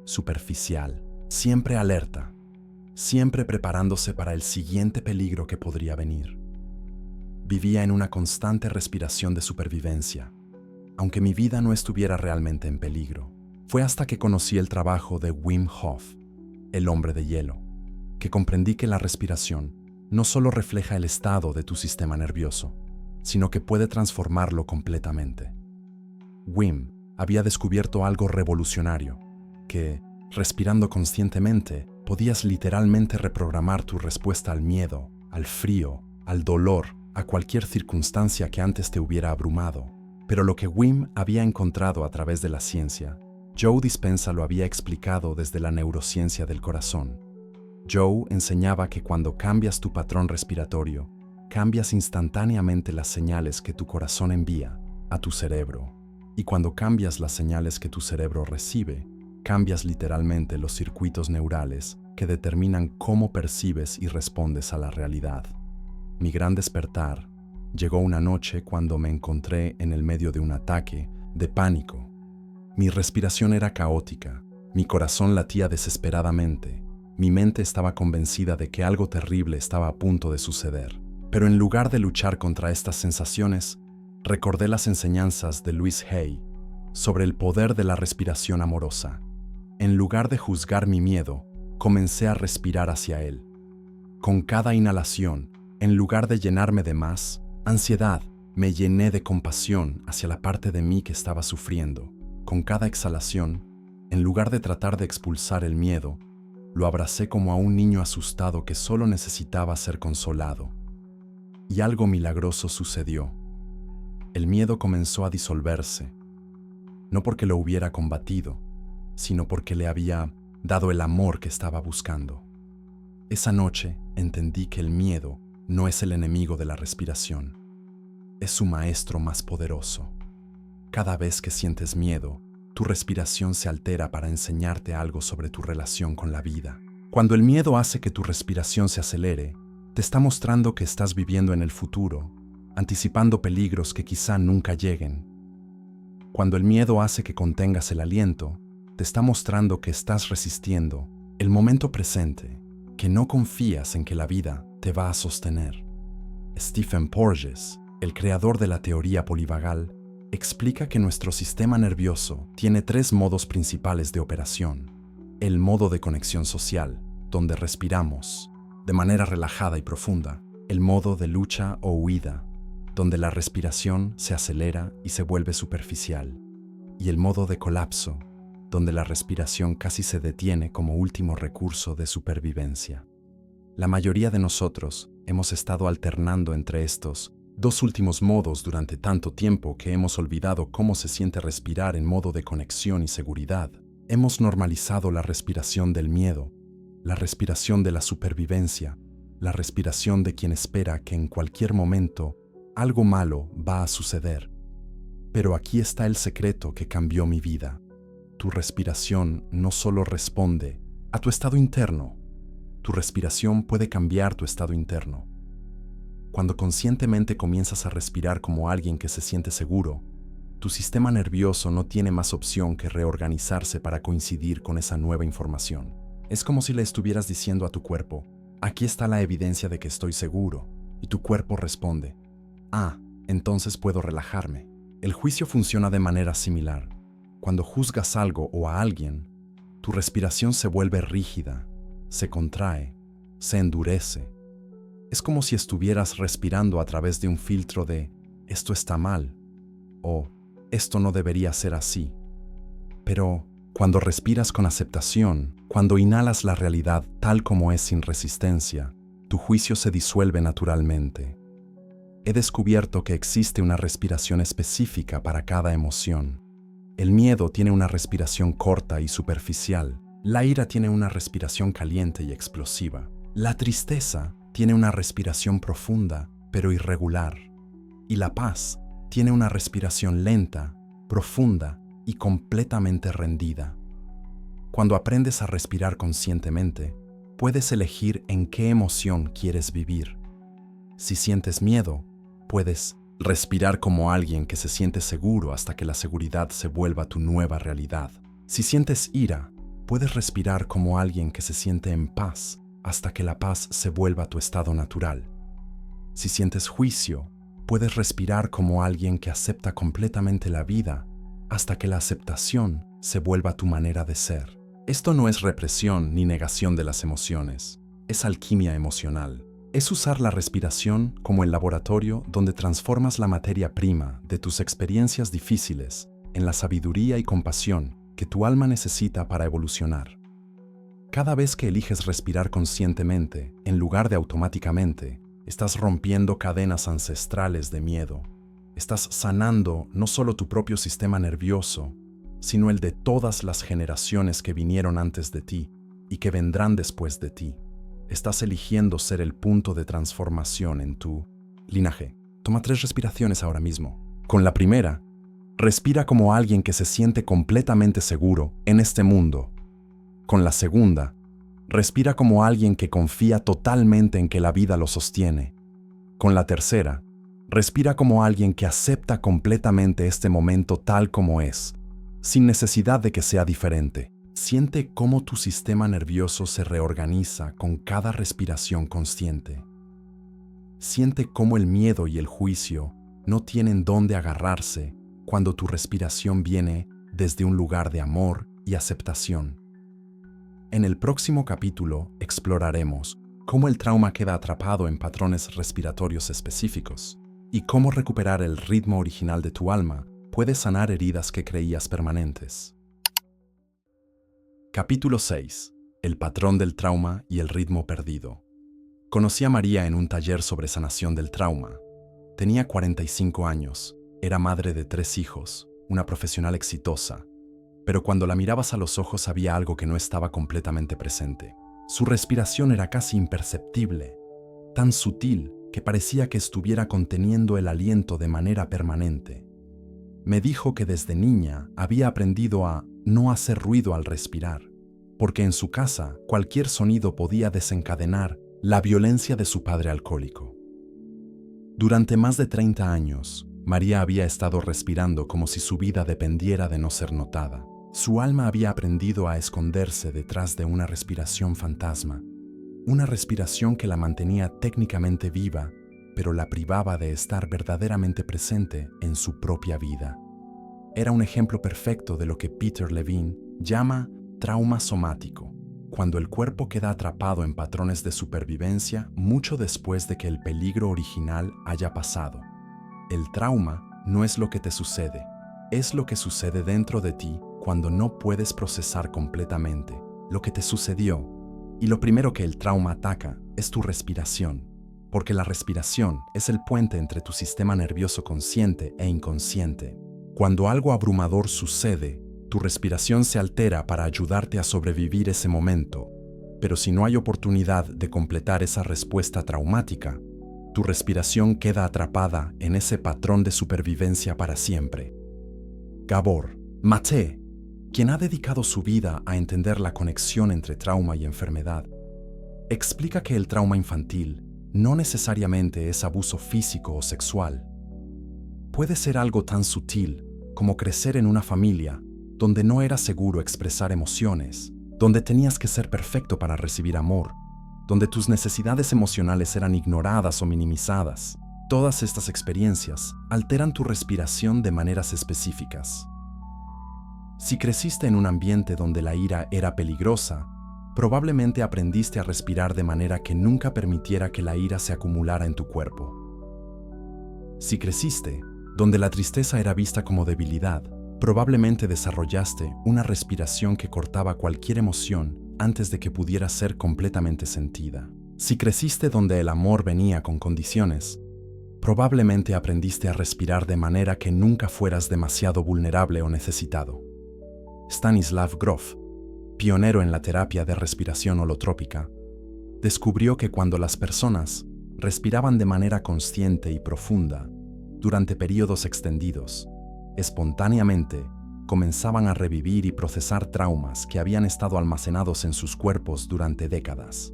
superficial, siempre alerta, siempre preparándose para el siguiente peligro que podría venir. Vivía en una constante respiración de supervivencia, aunque mi vida no estuviera realmente en peligro. Fue hasta que conocí el trabajo de Wim Hof, el hombre de hielo, que comprendí que la respiración no solo refleja el estado de tu sistema nervioso, sino que puede transformarlo completamente. Wim había descubierto algo revolucionario, que, respirando conscientemente, podías literalmente reprogramar tu respuesta al miedo, al frío, al dolor, a cualquier circunstancia que antes te hubiera abrumado. Pero lo que Wim había encontrado a través de la ciencia, Joe Dispenza lo había explicado desde la neurociencia del corazón. Joe enseñaba que cuando cambias tu patrón respiratorio, cambias instantáneamente las señales que tu corazón envía a tu cerebro. Y cuando cambias las señales que tu cerebro recibe, cambias literalmente los circuitos neurales que determinan cómo percibes y respondes a la realidad. Mi gran despertar llegó una noche cuando me encontré en el medio de un ataque de pánico. Mi respiración era caótica, mi corazón latía desesperadamente, mi mente estaba convencida de que algo terrible estaba a punto de suceder. Pero en lugar de luchar contra estas sensaciones, recordé las enseñanzas de Louise Hay sobre el poder de la respiración amorosa. En lugar de juzgar mi miedo, comencé a respirar hacia él. Con cada inhalación, en lugar de llenarme de más ansiedad, me llené de compasión hacia la parte de mí que estaba sufriendo. Con cada exhalación, en lugar de tratar de expulsar el miedo, lo abracé como a un niño asustado que solo necesitaba ser consolado. Y algo milagroso sucedió. El miedo comenzó a disolverse, no porque lo hubiera combatido, sino porque le había dado el amor que estaba buscando. Esa noche entendí que el miedo no es el enemigo de la respiración, es su maestro más poderoso. Cada vez que sientes miedo, tu respiración se altera para enseñarte algo sobre tu relación con la vida. Cuando el miedo hace que tu respiración se acelere, te está mostrando que estás viviendo en el futuro, anticipando peligros que quizá nunca lleguen. Cuando el miedo hace que contengas el aliento, te está mostrando que estás resistiendo el momento presente, que no confías en que la vida te va a sostener. Stephen Porges, el creador de la teoría polivagal, explica que nuestro sistema nervioso tiene 3 modos principales de operación. El modo de conexión social, donde respiramos de manera relajada y profunda. El modo de lucha o huida, donde la respiración se acelera y se vuelve superficial. Y el modo de colapso, donde la respiración casi se detiene como último recurso de supervivencia. La mayoría de nosotros hemos estado alternando entre estos 2 últimos modos durante tanto tiempo que hemos olvidado cómo se siente respirar en modo de conexión y seguridad. Hemos normalizado la respiración del miedo, la respiración de la supervivencia, la respiración de quien espera que en cualquier momento algo malo va a suceder. Pero aquí está el secreto que cambió mi vida. Tu respiración no solo responde a tu estado interno, tu respiración puede cambiar tu estado interno. Cuando conscientemente comienzas a respirar como alguien que se siente seguro, tu sistema nervioso no tiene más opción que reorganizarse para coincidir con esa nueva información. Es como si le estuvieras diciendo a tu cuerpo, aquí está la evidencia de que estoy seguro, y tu cuerpo responde, entonces puedo relajarme. El juicio funciona de manera similar. Cuando juzgas algo o a alguien, tu respiración se vuelve rígida, se contrae, se endurece. Es como si estuvieras respirando a través de un filtro de esto está mal o esto no debería ser así. Pero cuando respiras con aceptación, cuando inhalas la realidad tal como es sin resistencia, tu juicio se disuelve naturalmente. he descubierto que existe una respiración específica para cada emoción. El miedo tiene una respiración corta y superficial. La ira tiene una respiración caliente y explosiva. La tristeza tiene una respiración profunda, pero irregular. Y la paz tiene una respiración lenta, profunda y completamente rendida. Cuando aprendes a respirar conscientemente, puedes elegir en qué emoción quieres vivir. Si sientes miedo, puedes respirar como alguien que se siente seguro hasta que la seguridad se vuelva tu nueva realidad. Si sientes ira, puedes respirar como alguien que se siente en paz hasta que la paz se vuelva tu estado natural. Si sientes juicio, puedes respirar como alguien que acepta completamente la vida hasta que la aceptación se vuelva tu manera de ser. Esto no es represión ni negación de las emociones, es alquimia emocional. Es usar la respiración como el laboratorio donde transformas la materia prima de tus experiencias difíciles en la sabiduría y compasión que tu alma necesita para evolucionar. Cada vez que eliges respirar conscientemente, en lugar de automáticamente, estás rompiendo cadenas ancestrales de miedo. Estás sanando no solo tu propio sistema nervioso, sino el de todas las generaciones que vinieron antes de ti y que vendrán después de ti. Estás eligiendo ser el punto de transformación en tu linaje. Toma 3 respiraciones ahora mismo. Con la primera, respira como alguien que se siente completamente seguro en este mundo. Con la segunda, respira como alguien que confía totalmente en que la vida lo sostiene. Con la tercera, respira como alguien que acepta completamente este momento tal como es, sin necesidad de que sea diferente. Siente cómo tu sistema nervioso se reorganiza con cada respiración consciente. Siente cómo el miedo y el juicio no tienen dónde agarrarse cuando tu respiración viene desde un lugar de amor y aceptación. En el próximo capítulo exploraremos cómo el trauma queda atrapado en patrones respiratorios específicos y cómo recuperar el ritmo original de tu alma puede sanar heridas que creías permanentes. Capítulo 6. El patrón del trauma y el ritmo perdido. Conocí a María en un taller sobre sanación del trauma. Tenía 45 años, era madre de 3 hijos, una profesional exitosa, pero cuando la mirabas a los ojos había algo que no estaba completamente presente. Su respiración era casi imperceptible, tan sutil que parecía que estuviera conteniendo el aliento de manera permanente. Me dijo que desde niña había aprendido a no hacer ruido al respirar, porque en su casa cualquier sonido podía desencadenar la violencia de su padre alcohólico. Durante más de 30 años, María había estado respirando como si su vida dependiera de no ser notada. Su alma había aprendido a esconderse detrás de una respiración fantasma, una respiración que la mantenía técnicamente viva, pero la privaba de estar verdaderamente presente en su propia vida. Era un ejemplo perfecto de lo que Peter Levine llama trauma somático, cuando el cuerpo queda atrapado en patrones de supervivencia mucho después de que el peligro original haya pasado. El trauma no es lo que te sucede, es lo que sucede dentro de ti cuando no puedes procesar completamente lo que te sucedió. Y lo primero que el trauma ataca es tu respiración, porque la respiración es el puente entre tu sistema nervioso consciente e inconsciente. Cuando algo abrumador sucede, tu respiración se altera para ayudarte a sobrevivir ese momento, pero si no hay oportunidad de completar esa respuesta traumática, tu respiración queda atrapada en ese patrón de supervivencia para siempre. Gabor Maté, quien ha dedicado su vida a entender la conexión entre trauma y enfermedad, explica que el trauma infantil no necesariamente es abuso físico o sexual. Puede ser algo tan sutil como crecer en una familia donde no era seguro expresar emociones, donde tenías que ser perfecto para recibir amor, donde tus necesidades emocionales eran ignoradas o minimizadas. Todas estas experiencias alteran tu respiración de maneras específicas. Si creciste en un ambiente donde la ira era peligrosa, probablemente aprendiste a respirar de manera que nunca permitiera que la ira se acumulara en tu cuerpo. Si creciste donde la tristeza era vista como debilidad, probablemente desarrollaste una respiración que cortaba cualquier emoción antes de que pudiera ser completamente sentida. Si creciste donde el amor venía con condiciones, Probablemente aprendiste a respirar de manera que nunca fueras demasiado vulnerable o necesitado. Stanislav Grof, pionero en la terapia de respiración holotrópica, descubrió que cuando las personas respiraban de manera consciente y profunda durante periodos extendidos, espontáneamente comenzaban a revivir y procesar traumas que habían estado almacenados en sus cuerpos durante décadas.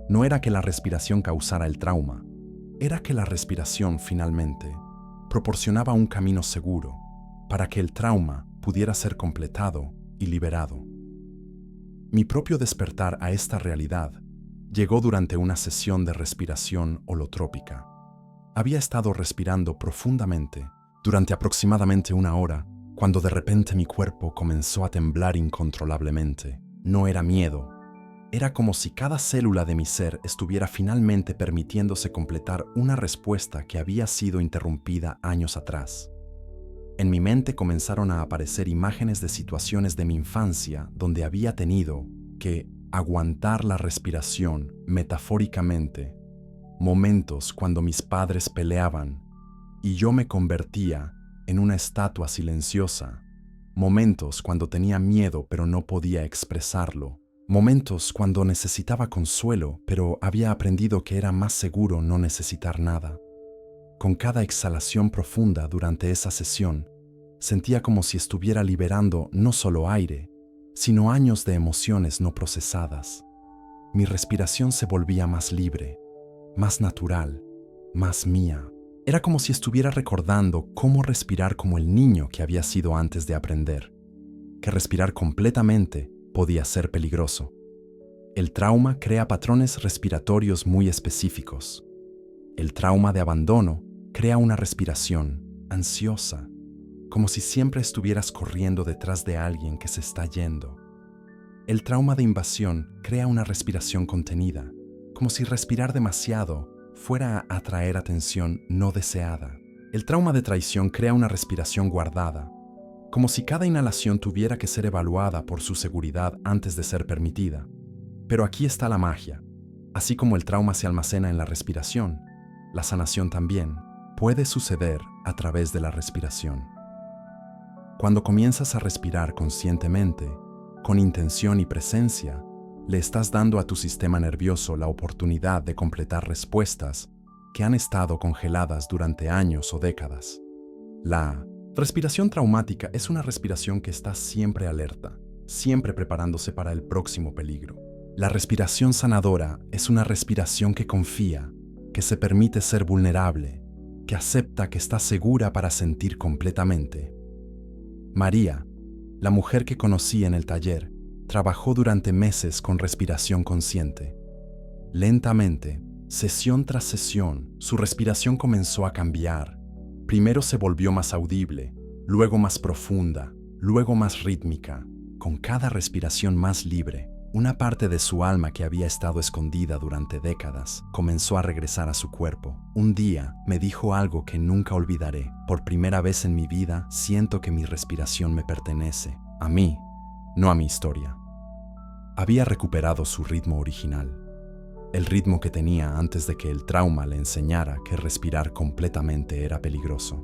No era que la respiración causara el trauma, era que la respiración finalmente proporcionaba un camino seguro para que el trauma pudiera ser completado y liberado. Mi propio despertar a esta realidad llegó durante una sesión de respiración holotrópica. Había estado respirando profundamente durante aproximadamente 1 hora cuando de repente mi cuerpo comenzó a temblar incontrolablemente. No era miedo, era como si cada célula de mi ser estuviera finalmente permitiéndose completar una respuesta que había sido interrumpida años atrás. En mi mente comenzaron a aparecer imágenes de situaciones de mi infancia donde había tenido que aguantar la respiración metafóricamente, momentos cuando mis padres peleaban y yo me convertía en una estatua silenciosa, momentos cuando tenía miedo pero no podía expresarlo, momentos cuando necesitaba consuelo pero había aprendido que era más seguro no necesitar nada. Con cada exhalación profunda durante esa sesión, sentía como si estuviera liberando no solo aire, sino años de emociones no procesadas. Mi respiración se volvía más libre, más natural, más mía. Era como si estuviera recordando cómo respirar como el niño que había sido antes de aprender, que respirar completamente podía ser peligroso. El trauma crea patrones respiratorios muy específicos. El trauma de abandono crea una respiración ansiosa, como si siempre estuvieras corriendo detrás de alguien que se está yendo. El trauma de invasión crea una respiración contenida, como si respirar demasiado fuera a atraer atención no deseada. El trauma de traición crea una respiración guardada, como si cada inhalación tuviera que ser evaluada por su seguridad antes de ser permitida. Pero aquí está la magia. Así como el trauma se almacena en la respiración, la sanación también puede suceder a través de la respiración. Cuando comienzas a respirar conscientemente, con intención y presencia, le estás dando a tu sistema nervioso la oportunidad de completar respuestas que han estado congeladas durante años o décadas. La respiración traumática es una respiración que está siempre alerta, siempre preparándose para el próximo peligro. La respiración sanadora es una respiración que confía, que se permite ser vulnerable, que acepta que está segura para sentir completamente. María, la mujer que conocí en el taller, trabajó durante meses con respiración consciente. Lentamente, sesión tras sesión, su respiración comenzó a cambiar. Primero se volvió más audible, luego más profunda, luego más rítmica. Con cada respiración más libre, una parte de su alma que había estado escondida durante décadas comenzó a regresar a su cuerpo. Un día me dijo algo que nunca olvidaré. Por primera vez en mi vida siento que mi respiración me pertenece. A mí, no a mi historia. Había recuperado su ritmo original, el ritmo que tenía antes de que el trauma le enseñara que respirar completamente era peligroso.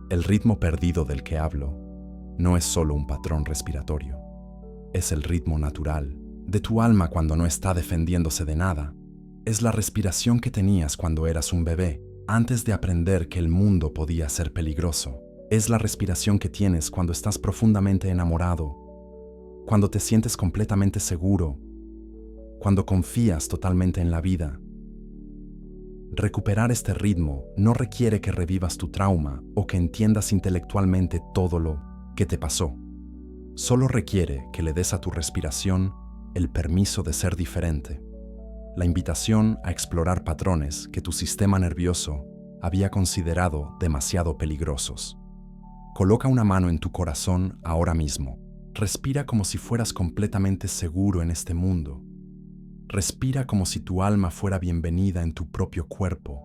El ritmo perdido del que hablo no es solo un patrón respiratorio, es el ritmo natural de tu alma cuando no está defendiéndose de nada. Es la respiración que tenías cuando eras un bebé, antes de aprender que el mundo podía ser peligroso. Es la respiración que tienes cuando estás profundamente enamorado, cuando te sientes completamente seguro, cuando confías totalmente en la vida. Recuperar este ritmo no requiere que revivas tu trauma o que entiendas intelectualmente todo lo que te pasó. Solo requiere que le des a tu respiración el permiso de ser diferente, la invitación a explorar patrones que tu sistema nervioso había considerado demasiado peligrosos. Coloca una mano en tu corazón ahora mismo. Respira como si fueras completamente seguro en este mundo. Respira como si tu alma fuera bienvenida en tu propio cuerpo.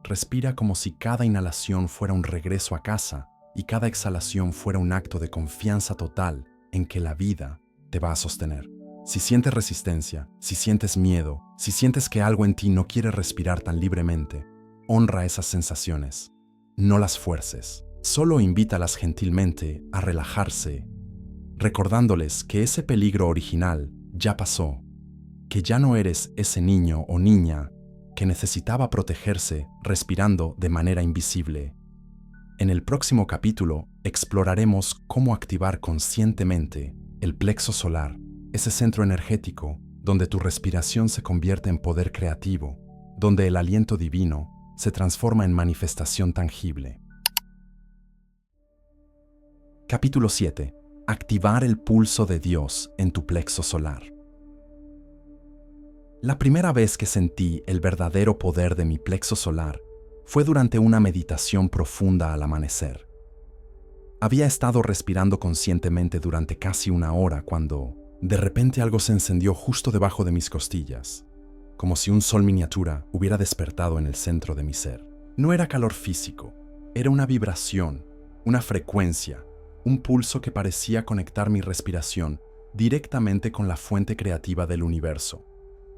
Respira como si cada inhalación fuera un regreso a casa y cada exhalación fuera un acto de confianza total en que la vida te va a sostener. Si sientes resistencia, si sientes miedo, si sientes que algo en ti no quiere respirar tan libremente, Honra esas sensaciones. No las fuerces. Solo invítalas gentilmente a relajarse, recordándoles que ese peligro original ya pasó, que ya no eres ese niño o niña que necesitaba protegerse respirando de manera invisible. En el próximo capítulo exploraremos cómo activar conscientemente el plexo solar, ese centro energético donde tu respiración se convierte en poder creativo, donde el aliento divino se transforma en manifestación tangible. Capítulo 7. Activar el pulso de Dios en tu plexo solar. La primera vez que sentí el verdadero poder de mi plexo solar fue durante una meditación profunda al amanecer. Había estado respirando conscientemente durante casi una hora cuando, de repente, algo se encendió justo debajo de mis costillas, como si un sol miniatura hubiera despertado en el centro de mi ser. No era calor físico, era una vibración, una frecuencia, un pulso que parecía conectar mi respiración directamente con la fuente creativa del universo.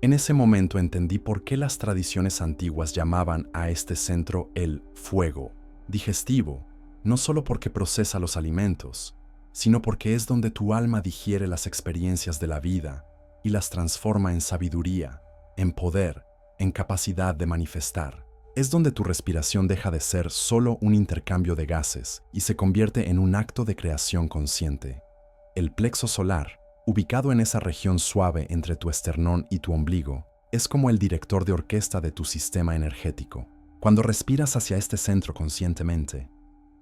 En ese momento entendí por qué las tradiciones antiguas llamaban a este centro el fuego digestivo, no solo porque procesa los alimentos, sino porque es donde tu alma digiere las experiencias de la vida y las transforma en sabiduría, en poder, en capacidad de manifestar. Es donde tu respiración deja de ser solo un intercambio de gases y se convierte en un acto de creación consciente. El plexo solar, ubicado en esa región suave entre tu esternón y tu ombligo, es como el director de orquesta de tu sistema energético. Cuando respiras hacia este centro conscientemente,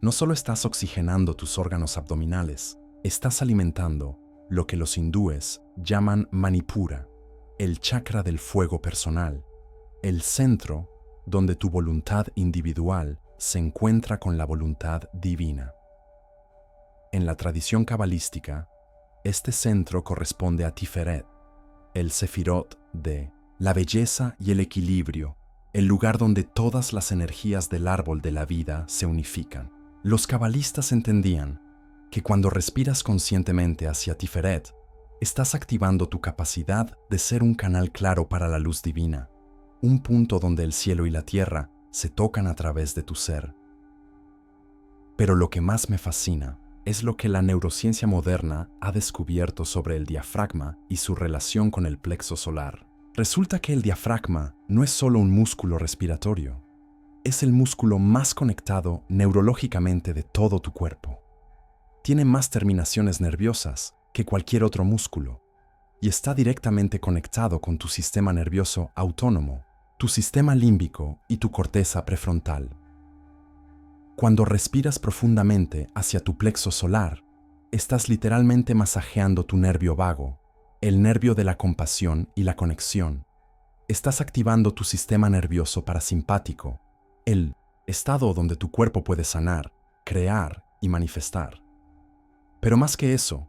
no solo estás oxigenando tus órganos abdominales, estás alimentando lo que los hindúes llaman Manipura, el chakra del fuego personal, el centro donde tu voluntad individual se encuentra con la voluntad divina. En la tradición cabalística, este centro corresponde a Tiferet, el sefirot de la belleza y el equilibrio, el lugar donde todas las energías del árbol de la vida se unifican. Los cabalistas entendían que cuando respiras conscientemente hacia Tiferet, estás activando tu capacidad de ser un canal claro para la luz divina, un punto donde el cielo y la tierra se tocan a través de tu ser. Pero lo que más me fascina es lo que la neurociencia moderna ha descubierto sobre el diafragma y su relación con el plexo solar. Resulta que el diafragma no es solo un músculo respiratorio, es el músculo más conectado neurológicamente de todo tu cuerpo. Tiene más terminaciones nerviosas que cualquier otro músculo y está directamente conectado con tu sistema nervioso autónomo, tu sistema límbico y tu corteza prefrontal. Cuando respiras profundamente hacia tu plexo solar, estás literalmente masajeando tu nervio vago, el nervio de la compasión y la conexión. Estás activando tu sistema nervioso parasimpático, el estado donde tu cuerpo puede sanar, crear y manifestar. Pero más que eso,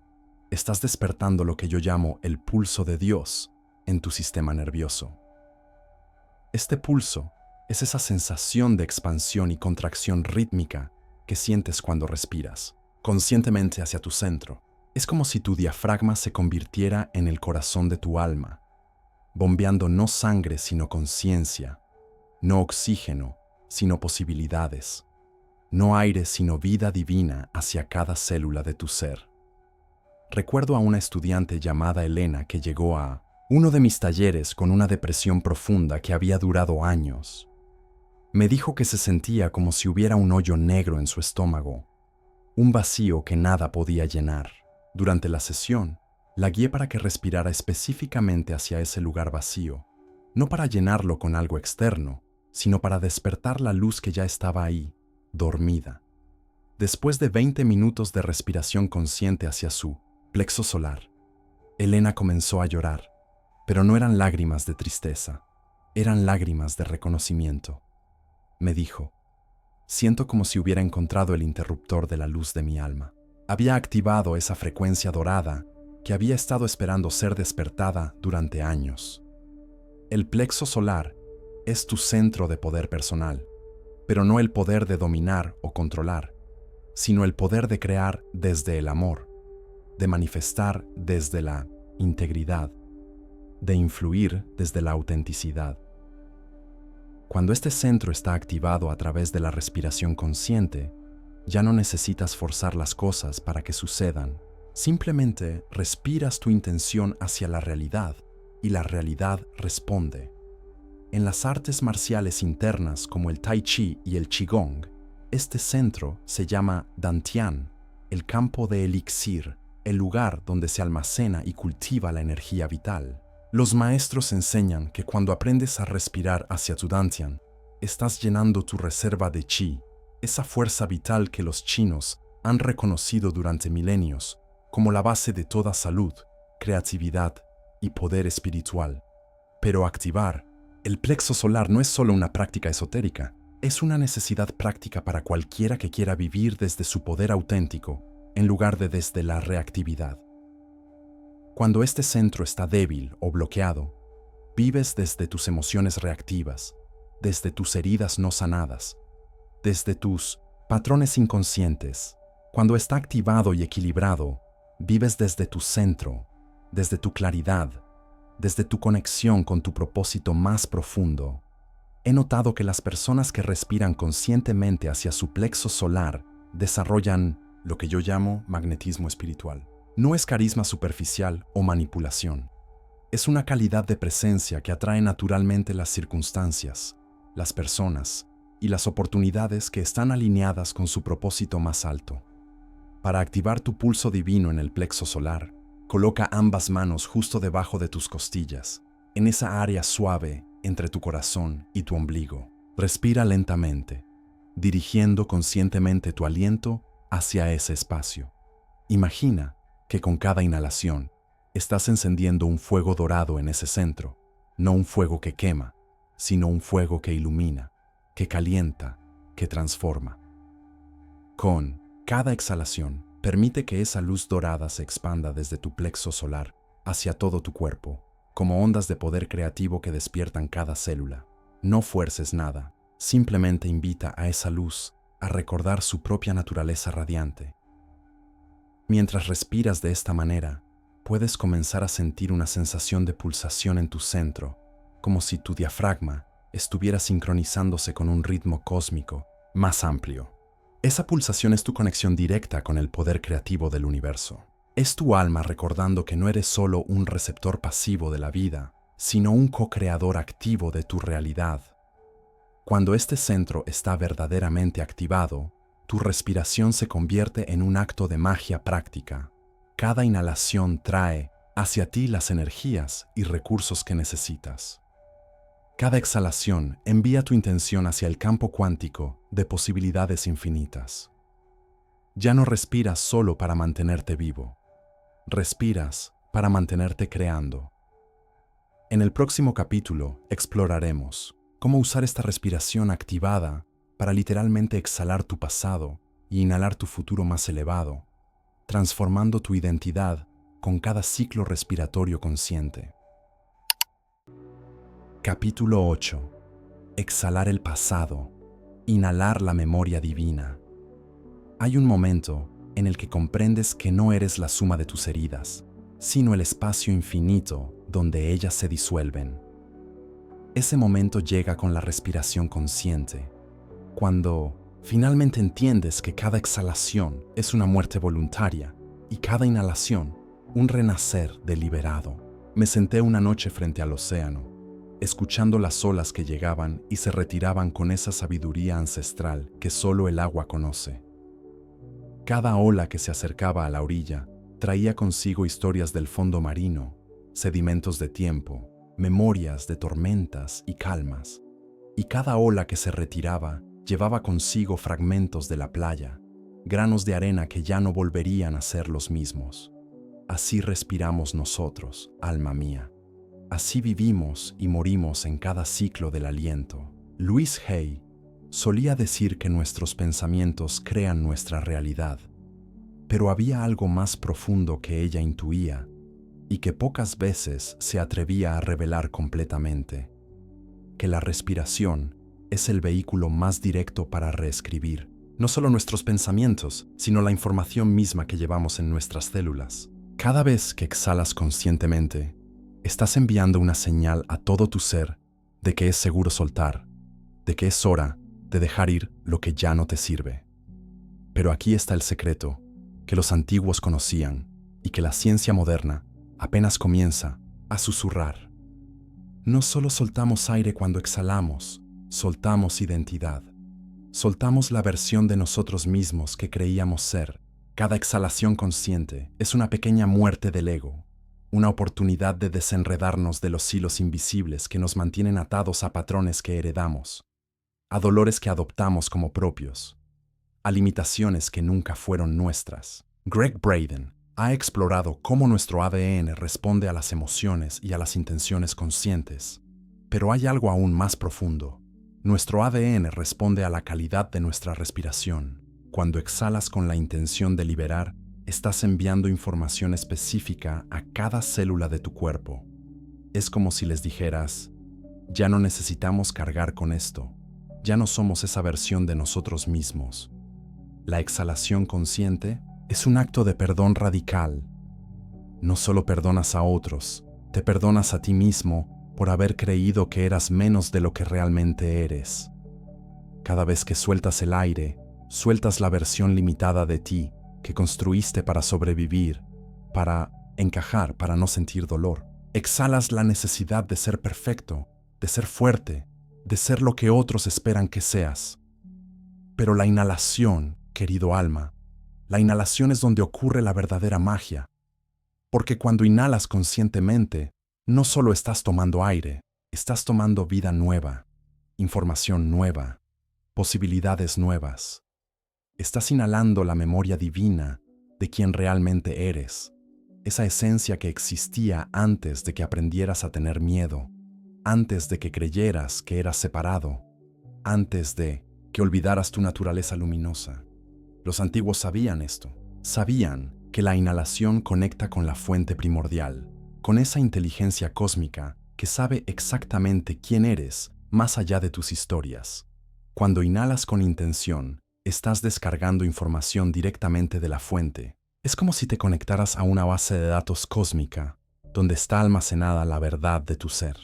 estás despertando lo que yo llamo el pulso de Dios en tu sistema nervioso. Este pulso es esa sensación de expansión y contracción rítmica que sientes cuando respiras conscientemente hacia tu centro. Es como si tu diafragma se convirtiera en el corazón de tu alma, bombeando no sangre sino conciencia, no oxígeno sino posibilidades, no aire sino vida divina hacia cada célula de tu ser. Recuerdo a una estudiante llamada Elena que llegó a uno de mis talleres con una depresión profunda que había durado años. Me dijo que se sentía como si hubiera un hoyo negro en su estómago, un vacío que nada podía llenar. Durante la sesión, la guié para que respirara específicamente hacia ese lugar vacío, no para llenarlo con algo externo, sino para despertar la luz que ya estaba ahí, dormida. Después de 20 minutos de respiración consciente hacia su plexo solar, Elena comenzó a llorar, pero no eran lágrimas de tristeza, eran lágrimas de reconocimiento. Me dijo, siento como si hubiera encontrado el interruptor de la luz de mi alma. Había activado esa frecuencia dorada que había estado esperando ser despertada durante años. El plexo solar es tu centro de poder personal, pero no el poder de dominar o controlar, sino el poder de crear desde el amor, de manifestar desde la integridad, de influir desde la autenticidad. Cuando este centro está activado a través de la respiración consciente, ya no necesitas forzar las cosas para que sucedan. Simplemente respiras tu intención hacia la realidad y la realidad responde. En las artes marciales internas como el Tai Chi y el Qigong, este centro se llama Dantian, el campo de elixir, el lugar donde se almacena y cultiva la energía vital. Los maestros enseñan que cuando aprendes a respirar hacia tu Dantian, estás llenando tu reserva de Qi, esa fuerza vital que los chinos han reconocido durante milenios como la base de toda salud, creatividad y poder espiritual. Pero activar el plexo solar no es solo una práctica esotérica, es una necesidad práctica para cualquiera que quiera vivir desde su poder auténtico, en lugar de desde la reactividad. Cuando este centro está débil o bloqueado, vives desde tus emociones reactivas, desde tus heridas no sanadas, desde tus patrones inconscientes. Cuando está activado y equilibrado, vives desde tu centro, desde tu claridad, desde tu conexión con tu propósito más profundo. He notado que las personas que respiran conscientemente hacia su plexo solar desarrollan lo que yo llamo magnetismo espiritual. No es carisma superficial o manipulación. Es una calidad de presencia que atrae naturalmente las circunstancias, las personas y las oportunidades que están alineadas con su propósito más alto. Para activar tu pulso divino en el plexo solar, coloca ambas manos justo debajo de tus costillas, en esa área suave entre tu corazón y tu ombligo. Respira lentamente, dirigiendo conscientemente tu aliento hacia ese espacio. Imagina que con cada inhalación estás encendiendo un fuego dorado en ese centro, no un fuego que quema, sino un fuego que ilumina, que calienta, que transforma. Con cada exhalación, permite que esa luz dorada se expanda desde tu plexo solar hacia todo tu cuerpo, como ondas de poder creativo que despiertan cada célula. No fuerces nada, simplemente invita a esa luz a recordar su propia naturaleza radiante. Mientras respiras de esta manera, puedes comenzar a sentir una sensación de pulsación en tu centro, como si tu diafragma estuviera sincronizándose con un ritmo cósmico más amplio. Esa pulsación es tu conexión directa con el poder creativo del universo. Es tu alma recordando que no eres solo un receptor pasivo de la vida, sino un co-creador activo de tu realidad. Cuando este centro está verdaderamente activado, tu respiración se convierte en un acto de magia práctica. Cada inhalación trae hacia ti las energías y recursos que necesitas. Cada exhalación envía tu intención hacia el campo cuántico de posibilidades infinitas. Ya no respiras solo para mantenerte vivo. Respiras para mantenerte creando. En el próximo capítulo exploraremos cómo usar esta respiración activada para literalmente exhalar tu pasado y inhalar tu futuro más elevado, transformando tu identidad con cada ciclo respiratorio consciente. Capítulo 8. Exhalar el pasado, inhalar la memoria divina. Hay un momento en el que comprendes que no eres la suma de tus heridas, sino el espacio infinito donde ellas se disuelven. Ese momento llega con la respiración consciente, cuando finalmente entiendes que cada exhalación es una muerte voluntaria y cada inhalación un renacer deliberado. Me senté una noche frente al océano, escuchando las olas que llegaban y se retiraban con esa sabiduría ancestral que solo el agua conoce. Cada ola que se acercaba a la orilla traía consigo historias del fondo marino, sedimentos de tiempo, memorias de tormentas y calmas. Y cada ola que se retiraba llevaba consigo fragmentos de la playa, granos de arena que ya no volverían a ser los mismos. Así respiramos nosotros, alma mía. Así vivimos y morimos en cada ciclo del aliento. Louise Hay solía decir que nuestros pensamientos crean nuestra realidad, pero había algo más profundo que ella intuía y que pocas veces se atrevía a revelar completamente: que la respiración es el vehículo más directo para reescribir no solo nuestros pensamientos, sino la información misma que llevamos en nuestras células. Cada vez que exhalas conscientemente, estás enviando una señal a todo tu ser de que es seguro soltar, de que es hora de dejar ir lo que ya no te sirve. Pero aquí está el secreto que los antiguos conocían y que la ciencia moderna apenas comienza a susurrar. No solo soltamos aire cuando exhalamos, soltamos identidad. Soltamos la versión de nosotros mismos que creíamos ser. Cada exhalación consciente es una pequeña muerte del ego, una oportunidad de desenredarnos de los hilos invisibles que nos mantienen atados a patrones que heredamos, a dolores que adoptamos como propios, a limitaciones que nunca fueron nuestras. Greg Braden ha explorado cómo nuestro ADN responde a las emociones y a las intenciones conscientes, pero hay algo aún más profundo. Nuestro ADN responde a la calidad de nuestra respiración. Cuando exhalas con la intención de liberar, estás enviando información específica a cada célula de tu cuerpo. Es como si les dijeras, ya no necesitamos cargar con esto, ya no somos esa versión de nosotros mismos. La exhalación consciente es un acto de perdón radical. No solo perdonas a otros, te perdonas a ti mismo por haber creído que eras menos de lo que realmente eres. Cada vez que sueltas el aire, sueltas la versión limitada de ti que construiste para sobrevivir, para encajar, para no sentir dolor. Exhalas la necesidad de ser perfecto, de ser fuerte, de ser lo que otros esperan que seas. Pero la inhalación, querido alma, la inhalación es donde ocurre la verdadera magia. Porque cuando inhalas conscientemente, no solo estás tomando aire, estás tomando vida nueva, información nueva, posibilidades nuevas. Estás inhalando la memoria divina de quien realmente eres, esa esencia que existía antes de que aprendieras a tener miedo, antes de que creyeras que eras separado, antes de que olvidaras tu naturaleza luminosa. Los antiguos sabían esto. Sabían que la inhalación conecta con la fuente primordial, con esa inteligencia cósmica que sabe exactamente quién eres más allá de tus historias. Cuando inhalas con intención, estás descargando información directamente de la fuente. Es como si te conectaras a una base de datos cósmica, donde está almacenada la verdad de tu ser.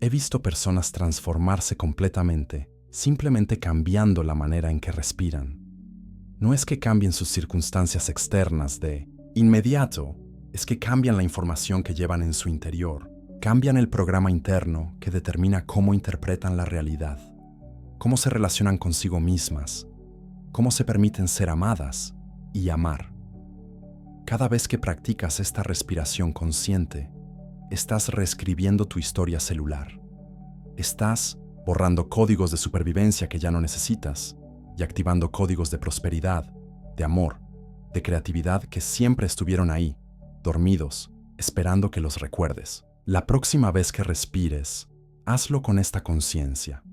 He visto personas transformarse completamente, simplemente cambiando la manera en que respiran. No es que cambien sus circunstancias externas de inmediato, es que cambian la información que llevan en su interior, cambian el programa interno que determina cómo interpretan la realidad, cómo se relacionan consigo mismas, cómo se permiten ser amadas y amar. Cada vez que practicas esta respiración consciente, estás reescribiendo tu historia celular. Estás borrando códigos de supervivencia que ya no necesitas y activando códigos de prosperidad, de amor, de creatividad que siempre estuvieron ahí, dormidos, esperando que los recuerdes. La próxima vez que respires, hazlo con esta conciencia,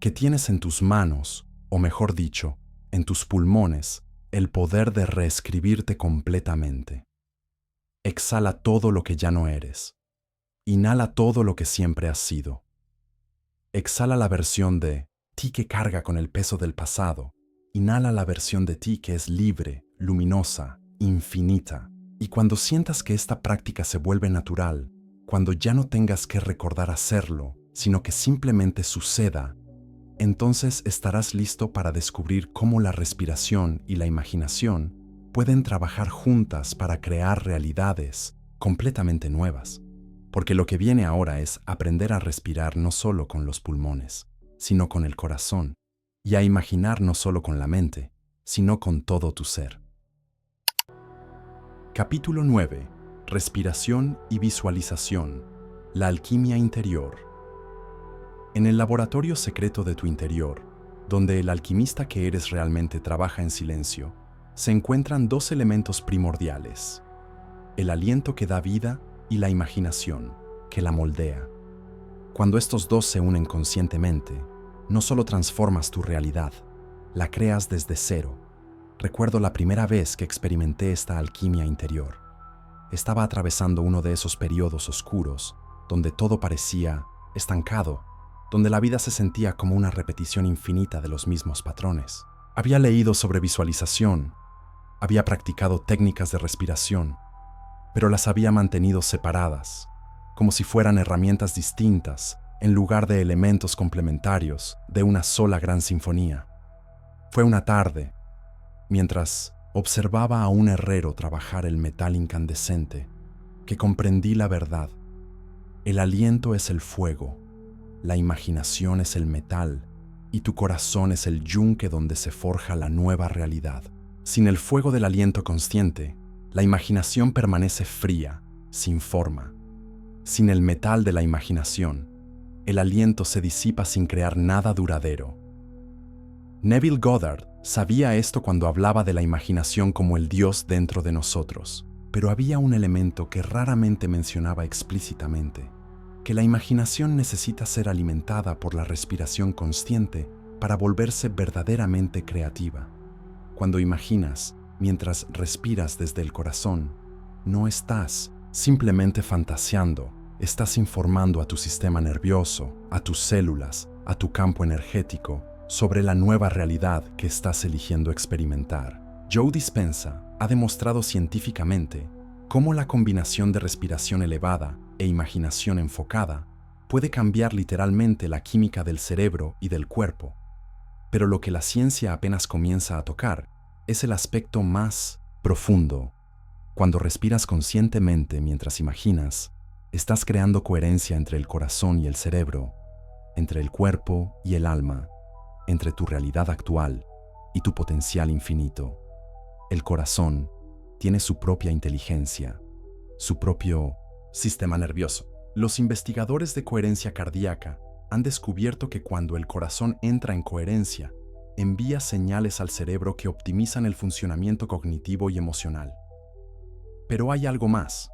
que tienes en tus manos, o mejor dicho, en tus pulmones, el poder de reescribirte completamente. Exhala todo lo que ya no eres. Inhala todo lo que siempre has sido. Exhala la versión de ti que carga con el peso del pasado. Inhala la versión de ti que es libre, luminosa, infinita. Y cuando sientas que esta práctica se vuelve natural, cuando ya no tengas que recordar hacerlo, sino que simplemente suceda, entonces estarás listo para descubrir cómo la respiración y la imaginación pueden trabajar juntas para crear realidades completamente nuevas. Porque lo que viene ahora es aprender a respirar no solo con los pulmones, sino con el corazón, y a imaginar no solo con la mente, sino con todo tu ser. Capítulo 9. Respiración y visualización. La alquimia interior. En el laboratorio secreto de tu interior, donde el alquimista que eres realmente trabaja en silencio, se encuentran dos elementos primordiales: el aliento que da vida y la imaginación, que la moldea. Cuando estos dos se unen conscientemente, no solo transformas tu realidad, la creas desde cero. Recuerdo la primera vez que experimenté esta alquimia interior. Estaba atravesando uno de esos periodos oscuros, donde todo parecía estancado, donde la vida se sentía como una repetición infinita de los mismos patrones. Había leído sobre visualización, había practicado técnicas de respiración, pero las había mantenido separadas, como si fueran herramientas distintas en lugar de elementos complementarios de una sola gran sinfonía. Fue una tarde, mientras observaba a un herrero trabajar el metal incandescente, que comprendí la verdad. El aliento es el fuego, la imaginación es el metal y tu corazón es el yunque donde se forja la nueva realidad. Sin el fuego del aliento consciente, la imaginación permanece fría, sin forma. Sin el metal de la imaginación, el aliento se disipa sin crear nada duradero. Neville Goddard sabía esto cuando hablaba de la imaginación como el Dios dentro de nosotros, pero había un elemento que raramente mencionaba explícitamente, que la imaginación necesita ser alimentada por la respiración consciente para volverse verdaderamente creativa. Cuando imaginas, mientras respiras desde el corazón, no estás simplemente fantaseando, estás informando a tu sistema nervioso, a tus células, a tu campo energético, sobre la nueva realidad que estás eligiendo experimentar. Joe Dispenza ha demostrado científicamente cómo la combinación de respiración elevada e imaginación enfocada puede cambiar literalmente la química del cerebro y del cuerpo. Pero lo que la ciencia apenas comienza a tocar es el aspecto más profundo. Cuando respiras conscientemente mientras imaginas, estás creando coherencia entre el corazón y el cerebro, entre el cuerpo y el alma, entre tu realidad actual y tu potencial infinito. El corazón tiene su propia inteligencia, su propio sistema nervioso. Los investigadores de coherencia cardíaca han descubierto que cuando el corazón entra en coherencia, envía señales al cerebro que optimizan el funcionamiento cognitivo y emocional. Pero hay algo más.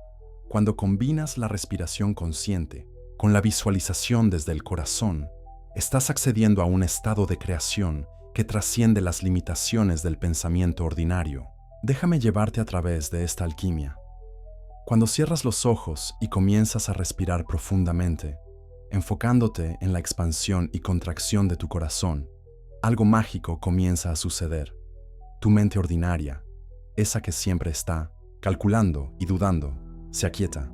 Cuando combinas la respiración consciente con la visualización desde el corazón, estás accediendo a un estado de creación que trasciende las limitaciones del pensamiento ordinario. Déjame llevarte a través de esta alquimia. Cuando cierras los ojos y comienzas a respirar profundamente, enfocándote en la expansión y contracción de tu corazón, algo mágico comienza a suceder. Tu mente ordinaria, esa que siempre está calculando y dudando, se aquieta.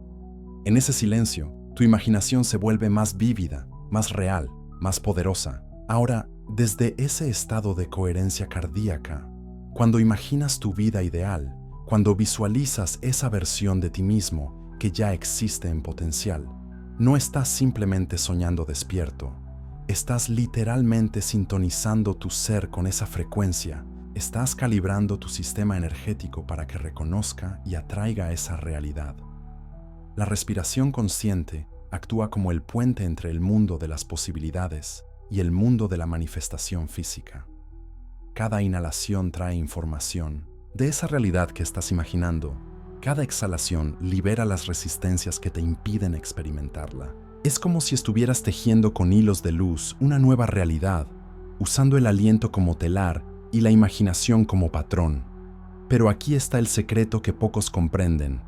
En ese silencio, tu imaginación se vuelve más vívida, más real, más poderosa. Ahora, desde ese estado de coherencia cardíaca, cuando imaginas tu vida ideal, cuando visualizas esa versión de ti mismo que ya existe en potencial, no estás simplemente soñando despierto, estás literalmente sintonizando tu ser con esa frecuencia, estás calibrando tu sistema energético para que reconozca y atraiga esa realidad. La respiración consciente actúa como el puente entre el mundo de las posibilidades y el mundo de la manifestación física. Cada inhalación trae información de esa realidad que estás imaginando. Cada exhalación libera las resistencias que te impiden experimentarla. Es como si estuvieras tejiendo con hilos de luz una nueva realidad, usando el aliento como telar y la imaginación como patrón. Pero aquí está el secreto que pocos comprenden.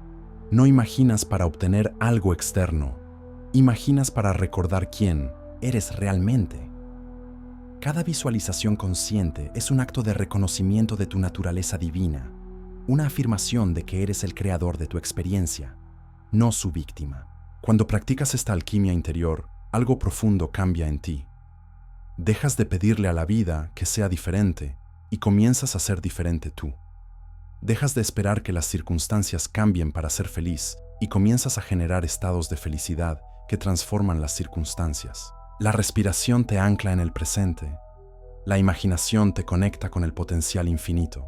No imaginas para obtener algo externo. Imaginas para recordar quién eres realmente. Cada visualización consciente es un acto de reconocimiento de tu naturaleza divina, una afirmación de que eres el creador de tu experiencia, no su víctima. Cuando practicas esta alquimia interior, algo profundo cambia en ti. Dejas de pedirle a la vida que sea diferente y comienzas a ser diferente tú. Dejas de esperar que las circunstancias cambien para ser feliz y comienzas a generar estados de felicidad que transforman las circunstancias. La respiración te ancla en el presente. La imaginación te conecta con el potencial infinito.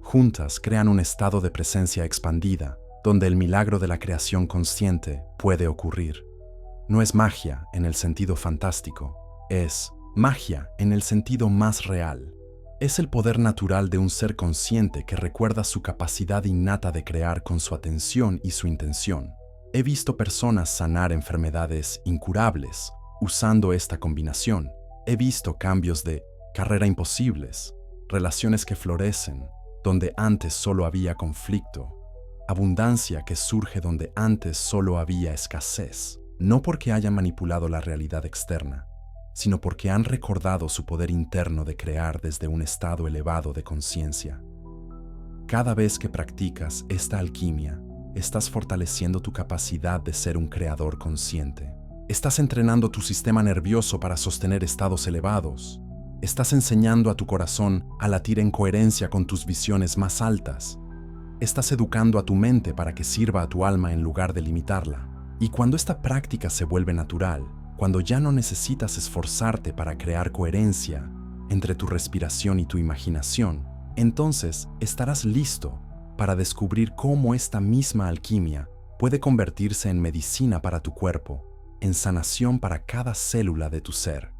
Juntas crean un estado de presencia expandida, donde el milagro de la creación consciente puede ocurrir. No es magia en el sentido fantástico, es magia en el sentido más real. Es el poder natural de un ser consciente que recuerda su capacidad innata de crear con su atención y su intención. He visto personas sanar enfermedades incurables usando esta combinación. He visto cambios de carrera imposibles, relaciones que florecen donde antes solo había conflicto, abundancia que surge donde antes solo había escasez, no porque hayan manipulado la realidad externa, sino porque han recordado su poder interno de crear desde un estado elevado de conciencia. Cada vez que practicas esta alquimia, estás fortaleciendo tu capacidad de ser un creador consciente. Estás entrenando tu sistema nervioso para sostener estados elevados. Estás enseñando a tu corazón a latir en coherencia con tus visiones más altas. Estás educando a tu mente para que sirva a tu alma en lugar de limitarla. Y cuando esta práctica se vuelve natural, cuando ya no necesitas esforzarte para crear coherencia entre tu respiración y tu imaginación, entonces estarás listo para descubrir cómo esta misma alquimia puede convertirse en medicina para tu cuerpo, en sanación para cada célula de tu ser.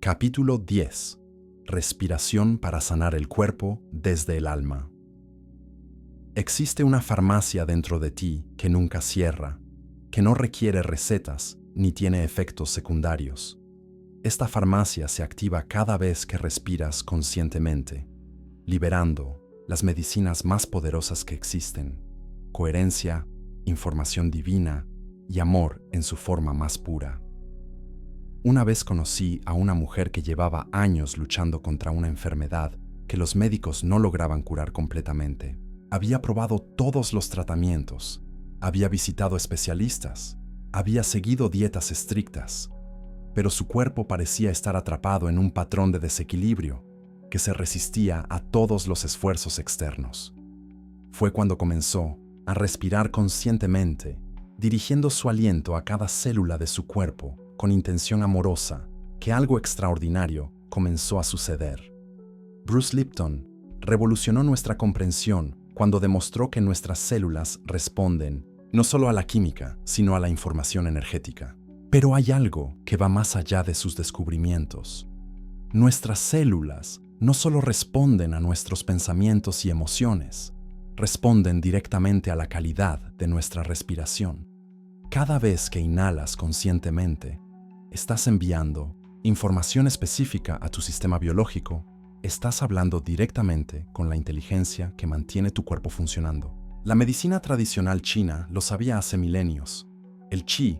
Capítulo 10. Respiración para sanar el cuerpo desde el alma. Existe una farmacia dentro de ti que nunca cierra, que no requiere recetas ni tiene efectos secundarios. Esta farmacia se activa cada vez que respiras conscientemente, liberando las medicinas más poderosas que existen: coherencia, información divina y amor en su forma más pura. Una vez conocí a una mujer que llevaba años luchando contra una enfermedad que los médicos no lograban curar completamente. Había probado todos los tratamientos, había visitado especialistas, había seguido dietas estrictas, pero su cuerpo parecía estar atrapado en un patrón de desequilibrio que se resistía a todos los esfuerzos externos. Fue cuando comenzó a respirar conscientemente, dirigiendo su aliento a cada célula de su cuerpo con intención amorosa, que algo extraordinario comenzó a suceder. Bruce Lipton revolucionó nuestra comprensión cuando demostró que nuestras células responden no solo a la química, sino a la información energética. Pero hay algo que va más allá de sus descubrimientos. Nuestras células no solo responden a nuestros pensamientos y emociones, responden directamente a la calidad de nuestra respiración. Cada vez que inhalas conscientemente, estás enviando información específica a tu sistema biológico. Estás hablando directamente con la inteligencia que mantiene tu cuerpo funcionando. La medicina tradicional china lo sabía hace milenios. El qi,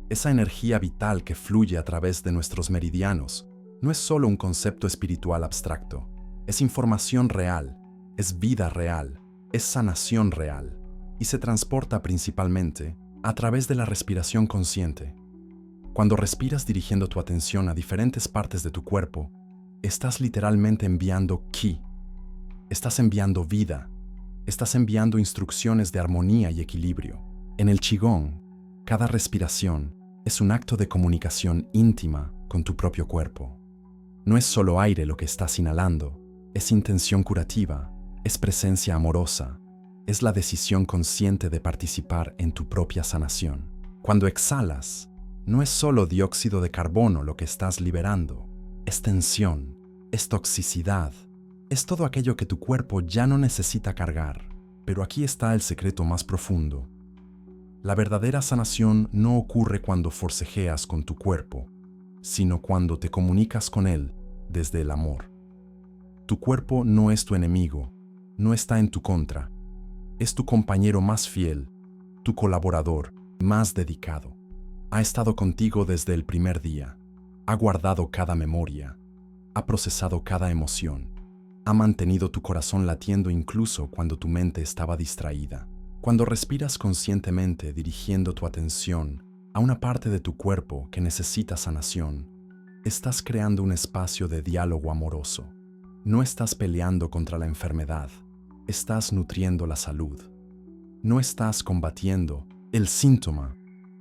esa energía vital que fluye a través de nuestros meridianos, no es solo un concepto espiritual abstracto. Es información real, es vida real, es sanación real, y se transporta principalmente a través de la respiración consciente. Cuando respiras dirigiendo tu atención a diferentes partes de tu cuerpo, estás literalmente enviando qi. Estás enviando vida. Estás enviando instrucciones de armonía y equilibrio. En el Qigong, cada respiración es un acto de comunicación íntima con tu propio cuerpo. No es solo aire lo que estás inhalando, es intención curativa, es presencia amorosa, es la decisión consciente de participar en tu propia sanación. Cuando exhalas, no es solo dióxido de carbono lo que estás liberando, es tensión, es toxicidad, es todo aquello que tu cuerpo ya no necesita cargar. Pero aquí está el secreto más profundo. La verdadera sanación no ocurre cuando forcejeas con tu cuerpo, sino cuando te comunicas con él desde el amor. Tu cuerpo no es tu enemigo, no está en tu contra. Es tu compañero más fiel, tu colaborador más dedicado. Ha estado contigo desde el primer día, ha guardado cada memoria, ha procesado cada emoción, ha mantenido tu corazón latiendo incluso cuando tu mente estaba distraída. Cuando respiras conscientemente dirigiendo tu atención a una parte de tu cuerpo que necesita sanación, estás creando un espacio de diálogo amoroso. No estás peleando contra la enfermedad, estás nutriendo la salud. No estás combatiendo el síntoma,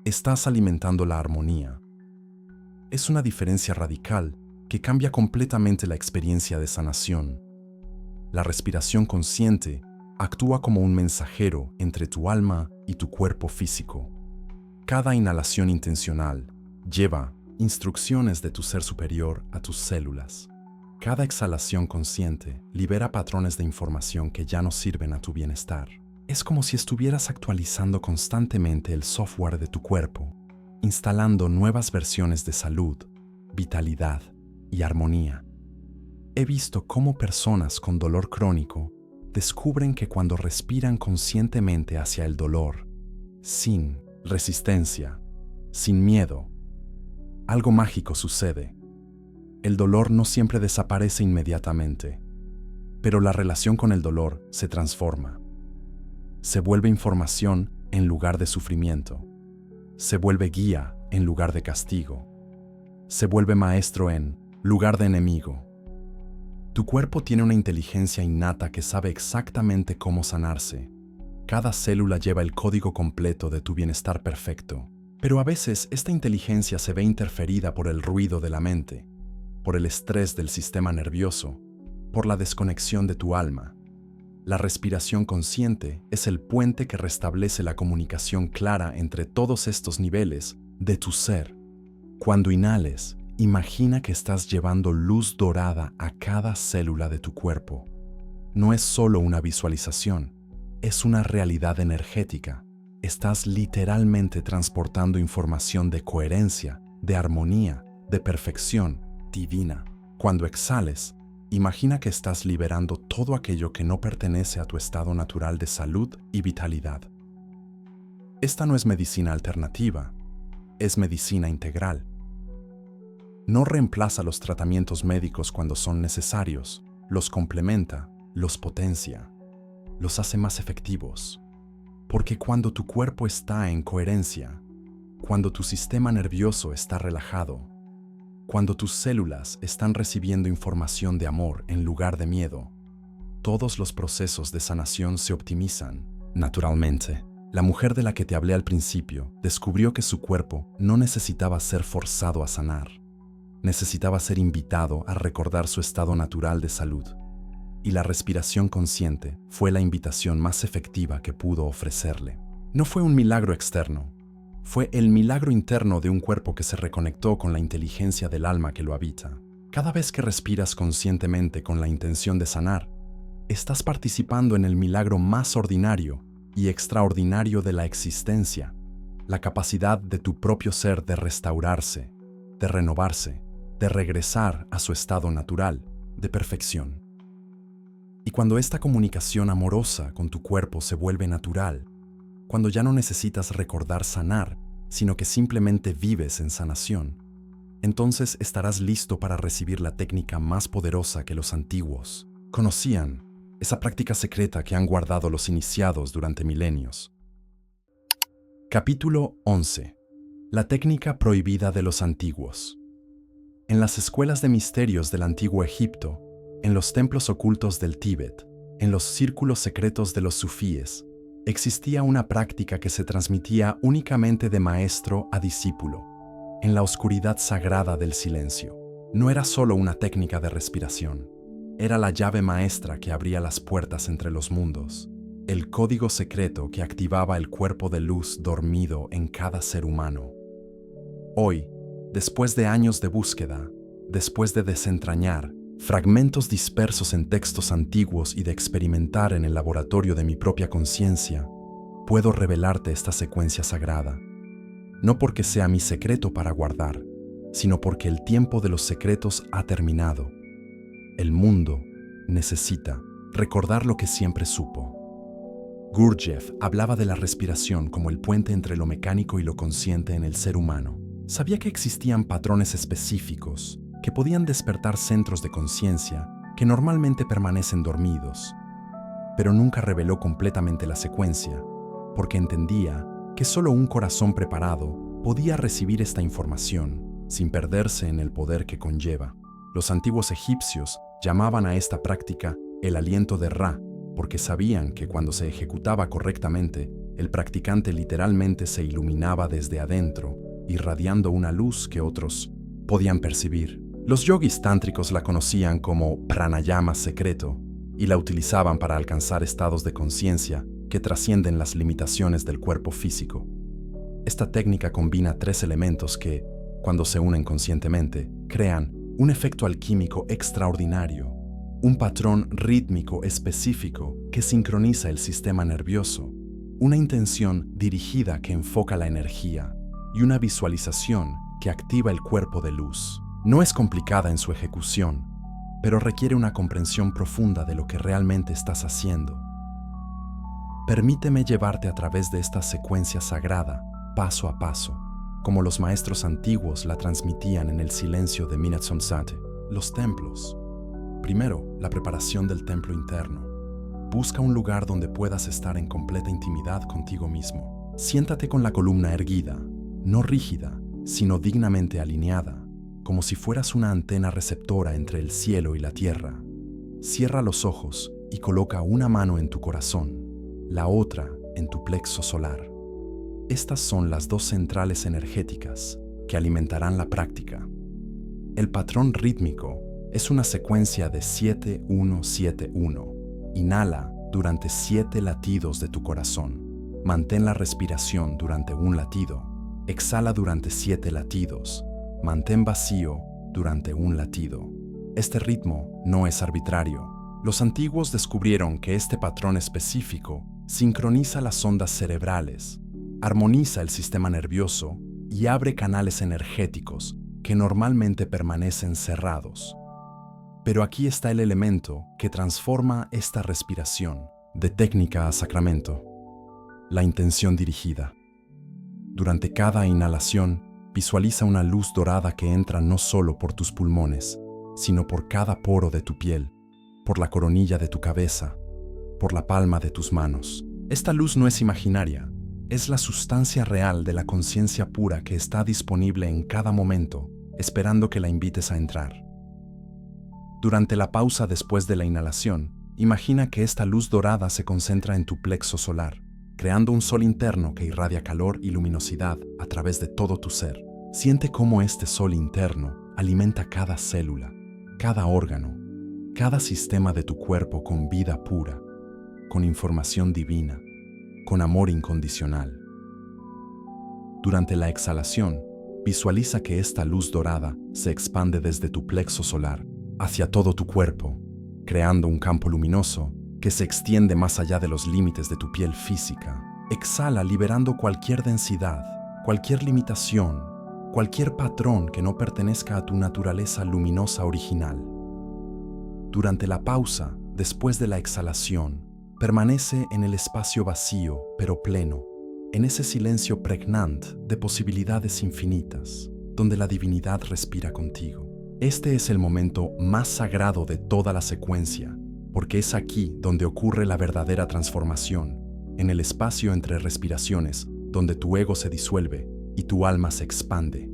estás alimentando la armonía. Es una diferencia radical que cambia completamente la experiencia de sanación. La respiración consciente actúa como un mensajero entre tu alma y tu cuerpo físico. Cada inhalación intencional lleva instrucciones de tu ser superior a tus células. Cada exhalación consciente libera patrones de información que ya no sirven a tu bienestar. Es como si estuvieras actualizando constantemente el software de tu cuerpo, instalando nuevas versiones de salud, vitalidad y armonía. He visto cómo personas con dolor crónico descubren que cuando respiran conscientemente hacia el dolor, sin resistencia, sin miedo, algo mágico sucede. El dolor no siempre desaparece inmediatamente, pero la relación con el dolor se transforma. Se vuelve información en lugar de sufrimiento. se vuelve guía en lugar de castigo. Se vuelve maestro en lugar de enemigo. Tu cuerpo tiene una inteligencia innata que sabe exactamente cómo sanarse. Cada célula lleva el código completo de tu bienestar perfecto. Pero a veces esta inteligencia se ve interferida por el ruido de la mente, por el estrés del sistema nervioso, por la desconexión de tu alma. La respiración consciente es el puente que restablece la comunicación clara entre todos estos niveles de tu ser. Cuando inhales, imagina que estás llevando luz dorada a cada célula de tu cuerpo. No es solo una visualización, es una realidad energética. Estás literalmente transportando información de coherencia, de armonía, de perfección divina. Cuando exhales, imagina que estás liberando todo aquello que no pertenece a tu estado natural de salud y vitalidad. Esta no es medicina alternativa, es medicina integral. No reemplaza los tratamientos médicos cuando son necesarios, los complementa, los potencia, los hace más efectivos. Porque cuando tu cuerpo está en coherencia, cuando tu sistema nervioso está relajado, cuando tus células están recibiendo información de amor en lugar de miedo, todos los procesos de sanación se optimizan. Naturalmente, la mujer de la que te hablé al principio descubrió que su cuerpo no necesitaba ser forzado a sanar. Necesitaba ser invitado a recordar su estado natural de salud. Y la respiración consciente fue la invitación más efectiva que pudo ofrecerle. No fue un milagro externo, fue el milagro interno de un cuerpo que se reconectó con la inteligencia del alma que lo habita. Cada vez que respiras conscientemente con la intención de sanar, estás participando en el milagro más ordinario y extraordinario de la existencia, la capacidad de tu propio ser de restaurarse, de renovarse, de regresar a su estado natural, de perfección. Y cuando esta comunicación amorosa con tu cuerpo se vuelve natural, cuando ya no necesitas recordar sanar, sino que simplemente vives en sanación, entonces estarás listo para recibir la técnica más poderosa que los antiguos conocían, esa práctica secreta que han guardado los iniciados durante milenios. Capítulo 11. La técnica prohibida de los antiguos. En las escuelas de misterios del antiguo Egipto, en los templos ocultos del Tíbet, en los círculos secretos de los sufíes, existía una práctica que se transmitía únicamente de maestro a discípulo, en la oscuridad sagrada del silencio. No era solo una técnica de respiración, era la llave maestra que abría las puertas entre los mundos, el código secreto que activaba el cuerpo de luz dormido en cada ser humano. Hoy, después de años de búsqueda, después de desentrañar fragmentos dispersos en textos antiguos y de experimentar en el laboratorio de mi propia conciencia, puedo revelarte esta secuencia sagrada. No porque sea mi secreto para guardar, sino porque el tiempo de los secretos ha terminado. El mundo necesita recordar lo que siempre supo. Gurdjieff hablaba de la respiración como el puente entre lo mecánico y lo consciente en el ser humano. Sabía que existían patrones específicos que podían despertar centros de conciencia que normalmente permanecen dormidos, pero nunca reveló completamente la secuencia, porque entendía que solo un corazón preparado podía recibir esta información sin perderse en el poder que conlleva. Los antiguos egipcios llamaban a esta práctica el aliento de Ra, porque sabían que cuando se ejecutaba correctamente, el practicante literalmente se iluminaba desde adentro, irradiando una luz que otros podían percibir. Los yogis tántricos la conocían como pranayama secreto y la utilizaban para alcanzar estados de conciencia que trascienden las limitaciones del cuerpo físico. Esta técnica combina tres elementos que, cuando se unen conscientemente, crean un efecto alquímico extraordinario, un patrón rítmico específico que sincroniza el sistema nervioso, una intención dirigida que enfoca la energía y una visualización que activa el cuerpo de luz. No es complicada en su ejecución, pero requiere una comprensión profunda de lo que realmente estás haciendo. Permíteme llevarte a través de esta secuencia sagrada, paso a paso, como los maestros antiguos la transmitían en el silencio de Minatsonsate. Los templos. Primero, la preparación del templo interno. Busca un lugar donde puedas estar en completa intimidad contigo mismo. Siéntate con la columna erguida, no rígida, sino dignamente alineada, como si fueras una antena receptora entre el cielo y la tierra. Cierra los ojos y coloca una mano en tu corazón, la otra en tu plexo solar. Estas son las dos centrales energéticas que alimentarán la práctica. El patrón rítmico es una secuencia de 7-1-7-1. Inhala durante 7 latidos de tu corazón. Mantén la respiración durante un latido. Exhala durante 7 latidos. Mantén vacío durante un latido. Este ritmo no es arbitrario. Los antiguos descubrieron que este patrón específico sincroniza las ondas cerebrales, armoniza el sistema nervioso y abre canales energéticos que normalmente permanecen cerrados. Pero aquí está el elemento que transforma esta respiración de técnica a sacramento: la intención dirigida. Durante cada inhalación, visualiza una luz dorada que entra no solo por tus pulmones, sino por cada poro de tu piel, por la coronilla de tu cabeza, por la palma de tus manos. Esta luz no es imaginaria, es la sustancia real de la conciencia pura que está disponible en cada momento, esperando que la invites a entrar. Durante la pausa después de la inhalación, imagina que esta luz dorada se concentra en tu plexo solar, creando un sol interno que irradia calor y luminosidad a través de todo tu ser. Siente cómo este sol interno alimenta cada célula, cada órgano, cada sistema de tu cuerpo con vida pura, con información divina, con amor incondicional. Durante la exhalación, visualiza que esta luz dorada se expande desde tu plexo solar hacia todo tu cuerpo, creando un campo luminoso que se extiende más allá de los límites de tu piel física. Exhala liberando cualquier densidad, cualquier limitación, cualquier patrón que no pertenezca a tu naturaleza luminosa original. Durante la pausa, después de la exhalación, permanece en el espacio vacío pero pleno, en ese silencio pregnante de posibilidades infinitas, donde la divinidad respira contigo. Este es el momento más sagrado de toda la secuencia, porque es aquí donde ocurre la verdadera transformación, en el espacio entre respiraciones, donde tu ego se disuelve y tu alma se expande.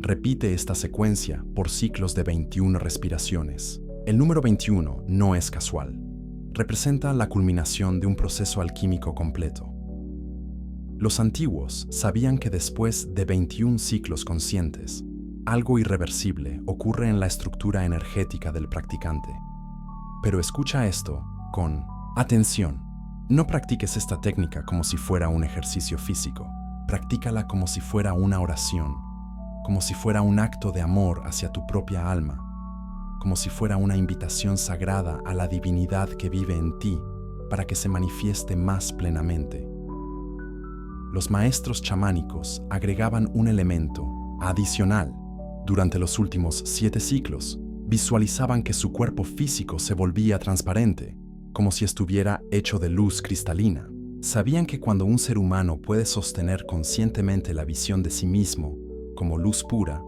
Repite esta secuencia por ciclos de 21 respiraciones. El número 21 no es casual. Representa la culminación de un proceso alquímico completo. Los antiguos sabían que después de 21 ciclos conscientes, algo irreversible ocurre en la estructura energética del practicante. Pero escucha esto con atención. No practiques esta técnica como si fuera un ejercicio físico. Practícala como si fuera una oración, como si fuera un acto de amor hacia tu propia alma, como si fuera una invitación sagrada a la divinidad que vive en ti para que se manifieste más plenamente. Los maestros chamánicos agregaban un elemento adicional. Durante los últimos 7 ciclos, visualizaban que su cuerpo físico se volvía transparente, como si estuviera hecho de luz cristalina. Sabían que cuando un ser humano puede sostener conscientemente la visión de sí mismo como luz pura,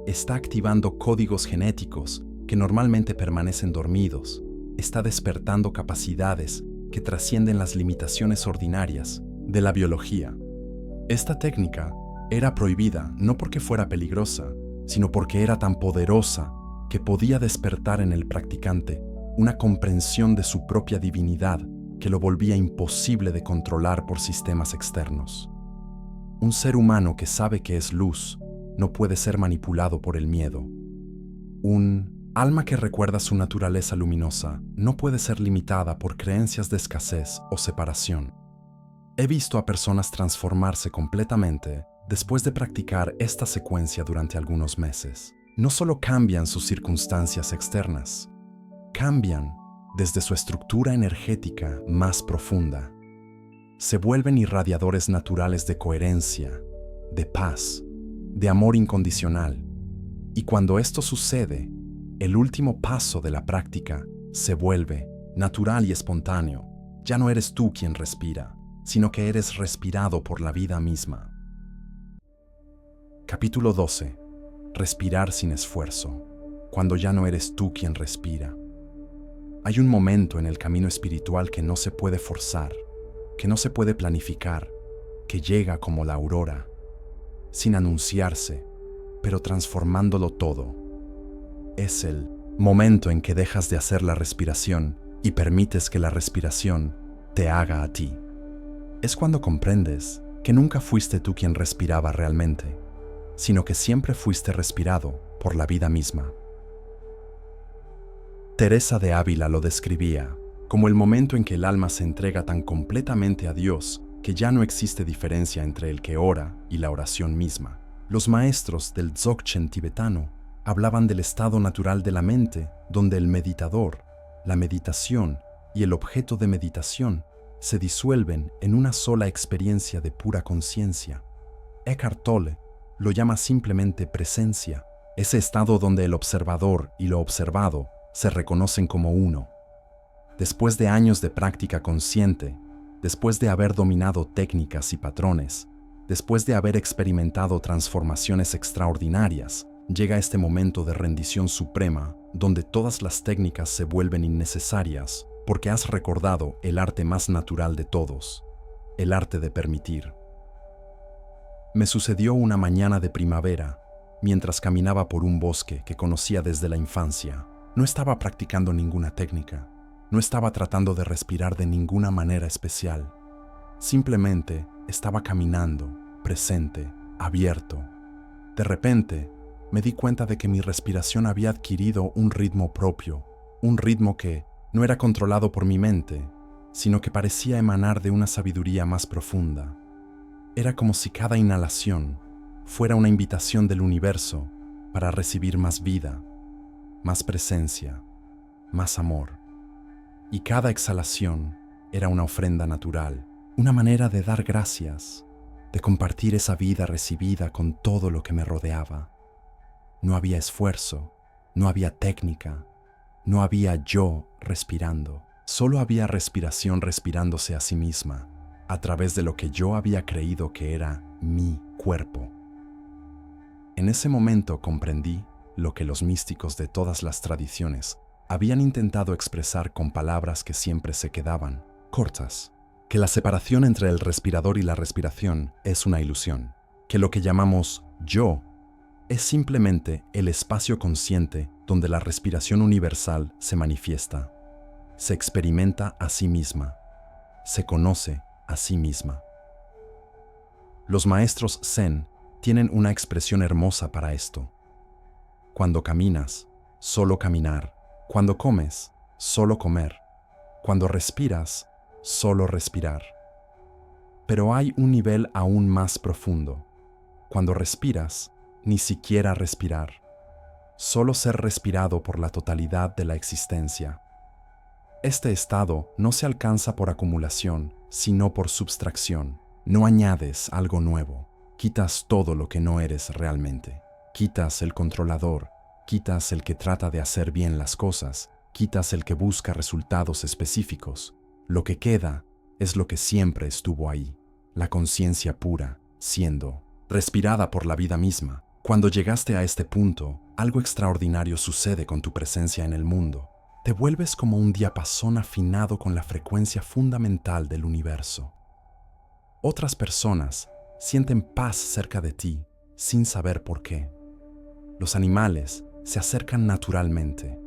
está activando códigos genéticos que normalmente permanecen dormidos, está despertando capacidades que trascienden las limitaciones ordinarias de la biología. Esta técnica era prohibida no porque fuera peligrosa, sino porque era tan poderosa que podía despertar en el practicante una comprensión de su propia divinidad que lo volvía imposible de controlar por sistemas externos. Un ser humano que sabe que es luz no puede ser manipulado por el miedo. Un alma que recuerda su naturaleza luminosa no puede ser limitada por creencias de escasez o separación. He visto a personas transformarse completamente después de practicar esta secuencia durante algunos meses. No solo cambian sus circunstancias externas, cambian desde su estructura energética más profunda. Se vuelven irradiadores naturales de coherencia, de paz, de amor incondicional. Y cuando esto sucede, el último paso de la práctica se vuelve natural y espontáneo. Ya no eres tú quien respira, sino que eres respirado por la vida misma. Capítulo 12. Respirar sin esfuerzo, cuando ya no eres tú quien respira. Hay un momento en el camino espiritual que no se puede forzar, que no se puede planificar, que llega como la aurora. sin anunciarse, pero transformándolo todo. Es el momento en que dejas de hacer la respiración y permites que la respiración te haga a ti. Es cuando comprendes que nunca fuiste tú quien respiraba realmente, sino que siempre fuiste respirado por la vida misma. Teresa de Ávila lo describía como el momento en que el alma se entrega tan completamente a Dios que ya no existe diferencia entre el que ora y la oración misma. Los maestros del Dzogchen tibetano hablaban del estado natural de la mente, donde el meditador, la meditación y el objeto de meditación se disuelven en una sola experiencia de pura conciencia. Eckhart Tolle lo llama simplemente presencia, ese estado donde el observador y lo observado se reconocen como uno. Después de años de práctica consciente, después de haber dominado técnicas y patrones, después de haber experimentado transformaciones extraordinarias, llega este momento de rendición suprema donde todas las técnicas se vuelven innecesarias porque has recordado el arte más natural de todos, el arte de permitir. Me sucedió una mañana de primavera, mientras caminaba por un bosque que conocía desde la infancia. No estaba practicando ninguna técnica, no estaba tratando de respirar de ninguna manera especial. Simplemente estaba caminando, presente, abierto. De repente, me di cuenta de que mi respiración había adquirido un ritmo propio, un ritmo que no era controlado por mi mente, sino que parecía emanar de una sabiduría más profunda. Era como si cada inhalación fuera una invitación del universo para recibir más vida, más presencia, más amor. Y cada exhalación era una ofrenda natural, una manera de dar gracias, de compartir esa vida recibida con todo lo que me rodeaba. No había esfuerzo, no había técnica, no había yo respirando. Solo había respiración respirándose a sí misma, a través de lo que yo había creído que era mi cuerpo. En ese momento comprendí lo que los místicos de todas las tradiciones habían intentado expresar con palabras que siempre se quedaban cortas, que la separación entre el respirador y la respiración es una ilusión, que lo que llamamos yo es simplemente el espacio consciente donde la respiración universal se manifiesta, se experimenta a sí misma, se conoce a sí misma. Los maestros Zen tienen una expresión hermosa para esto. Cuando caminas, solo caminar. Cuando comes, solo comer. Cuando respiras, solo respirar. Pero hay un nivel aún más profundo. Cuando respiras, ni siquiera respirar. Solo ser respirado por la totalidad de la existencia. Este estado no se alcanza por acumulación, sino por subtracción. No añades algo nuevo. Quitas todo lo que no eres realmente. Quitas el controlador, quitas el que trata de hacer bien las cosas, quitas el que busca resultados específicos. Lo que queda es lo que siempre estuvo ahí, la conciencia pura, siendo respirada por la vida misma. Cuando llegaste a este punto, algo extraordinario sucede con tu presencia en el mundo. Te vuelves como un diapasón afinado con la frecuencia fundamental del universo. Otras personas sienten paz cerca de ti sin saber por qué. Los animales se acercan naturalmente.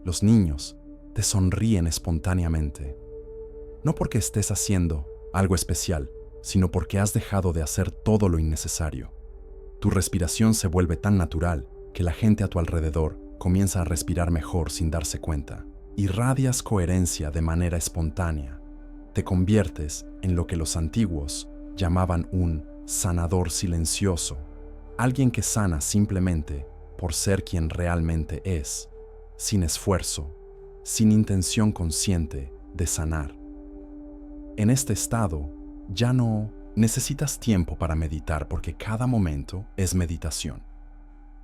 Los niños te sonríen espontáneamente. No porque estés haciendo algo especial, sino porque has dejado de hacer todo lo innecesario. Tu respiración se vuelve tan natural que la gente a tu alrededor comienza a respirar mejor sin darse cuenta. Irradias coherencia de manera espontánea. Te conviertes en lo que los antiguos llamaban un sanador silencioso, alguien que sana simplemente por ser quien realmente es, sin esfuerzo, sin intención consciente de sanar. En este estado, ya no necesitas tiempo para meditar porque cada momento es meditación.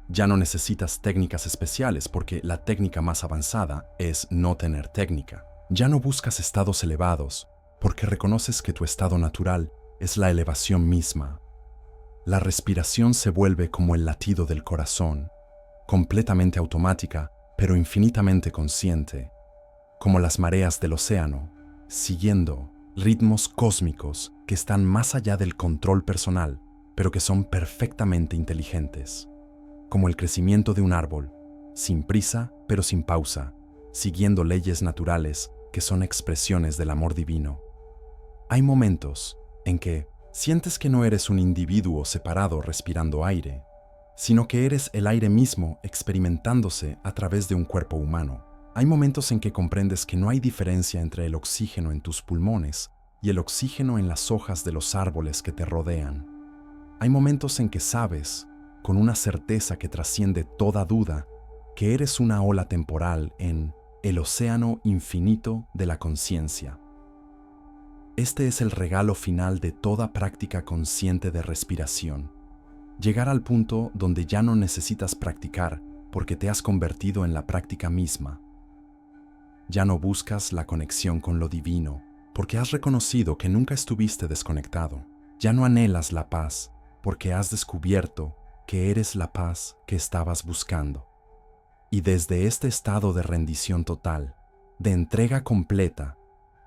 Ya no necesitas técnicas especiales porque la técnica más avanzada es no tener técnica. Ya no buscas estados elevados porque reconoces que tu estado natural es la elevación misma. La respiración se vuelve como el latido del corazón, completamente automática, pero infinitamente consciente, como las mareas del océano, siguiendo ritmos cósmicos que están más allá del control personal, pero que son perfectamente inteligentes, como el crecimiento de un árbol, sin prisa pero sin pausa, siguiendo leyes naturales que son expresiones del amor divino. Hay momentos en que sientes que no eres un individuo separado respirando aire, sino que eres el aire mismo experimentándose a través de un cuerpo humano. Hay momentos en que comprendes que no hay diferencia entre el oxígeno en tus pulmones y el oxígeno en las hojas de los árboles que te rodean. Hay momentos en que sabes, con una certeza que trasciende toda duda, que eres una ola temporal en el océano infinito de la conciencia. Este es el regalo final de toda práctica consciente de respiración. Llegar al punto donde ya no necesitas practicar porque te has convertido en la práctica misma. Ya no buscas la conexión con lo divino porque has reconocido que nunca estuviste desconectado. Ya no anhelas la paz porque has descubierto que eres la paz que estabas buscando. Y desde este estado de rendición total, de entrega completa,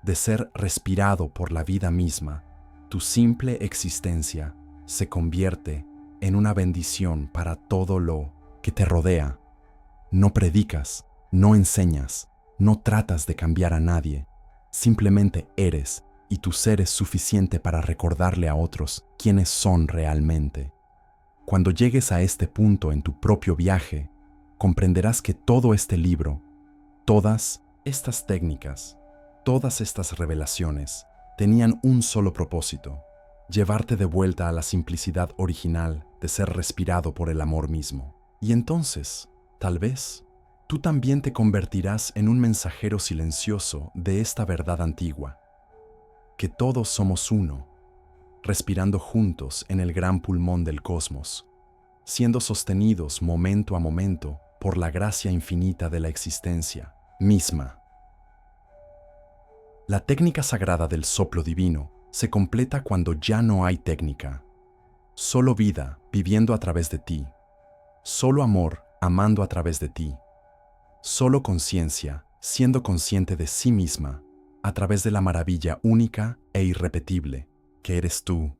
de ser respirado por la vida misma, tu simple existencia se convierte en una bendición para todo lo que te rodea. No predicas, no enseñas, no tratas de cambiar a nadie, simplemente eres y tu ser es suficiente para recordarle a otros quiénes son realmente. Cuando llegues a este punto en tu propio viaje, comprenderás que todo este libro, todas estas técnicas, todas estas revelaciones tenían un solo propósito: llevarte de vuelta a la simplicidad original de ser respirado por el amor mismo. Y entonces, tal vez, tú también te convertirás en un mensajero silencioso de esta verdad antigua, que todos somos uno, respirando juntos en el gran pulmón del cosmos, siendo sostenidos momento a momento por la gracia infinita de la existencia misma. La técnica sagrada del soplo divino se completa cuando ya no hay técnica. Solo vida viviendo a través de ti. Solo amor amando a través de ti. Solo conciencia siendo consciente de sí misma a través de la maravilla única e irrepetible que eres tú.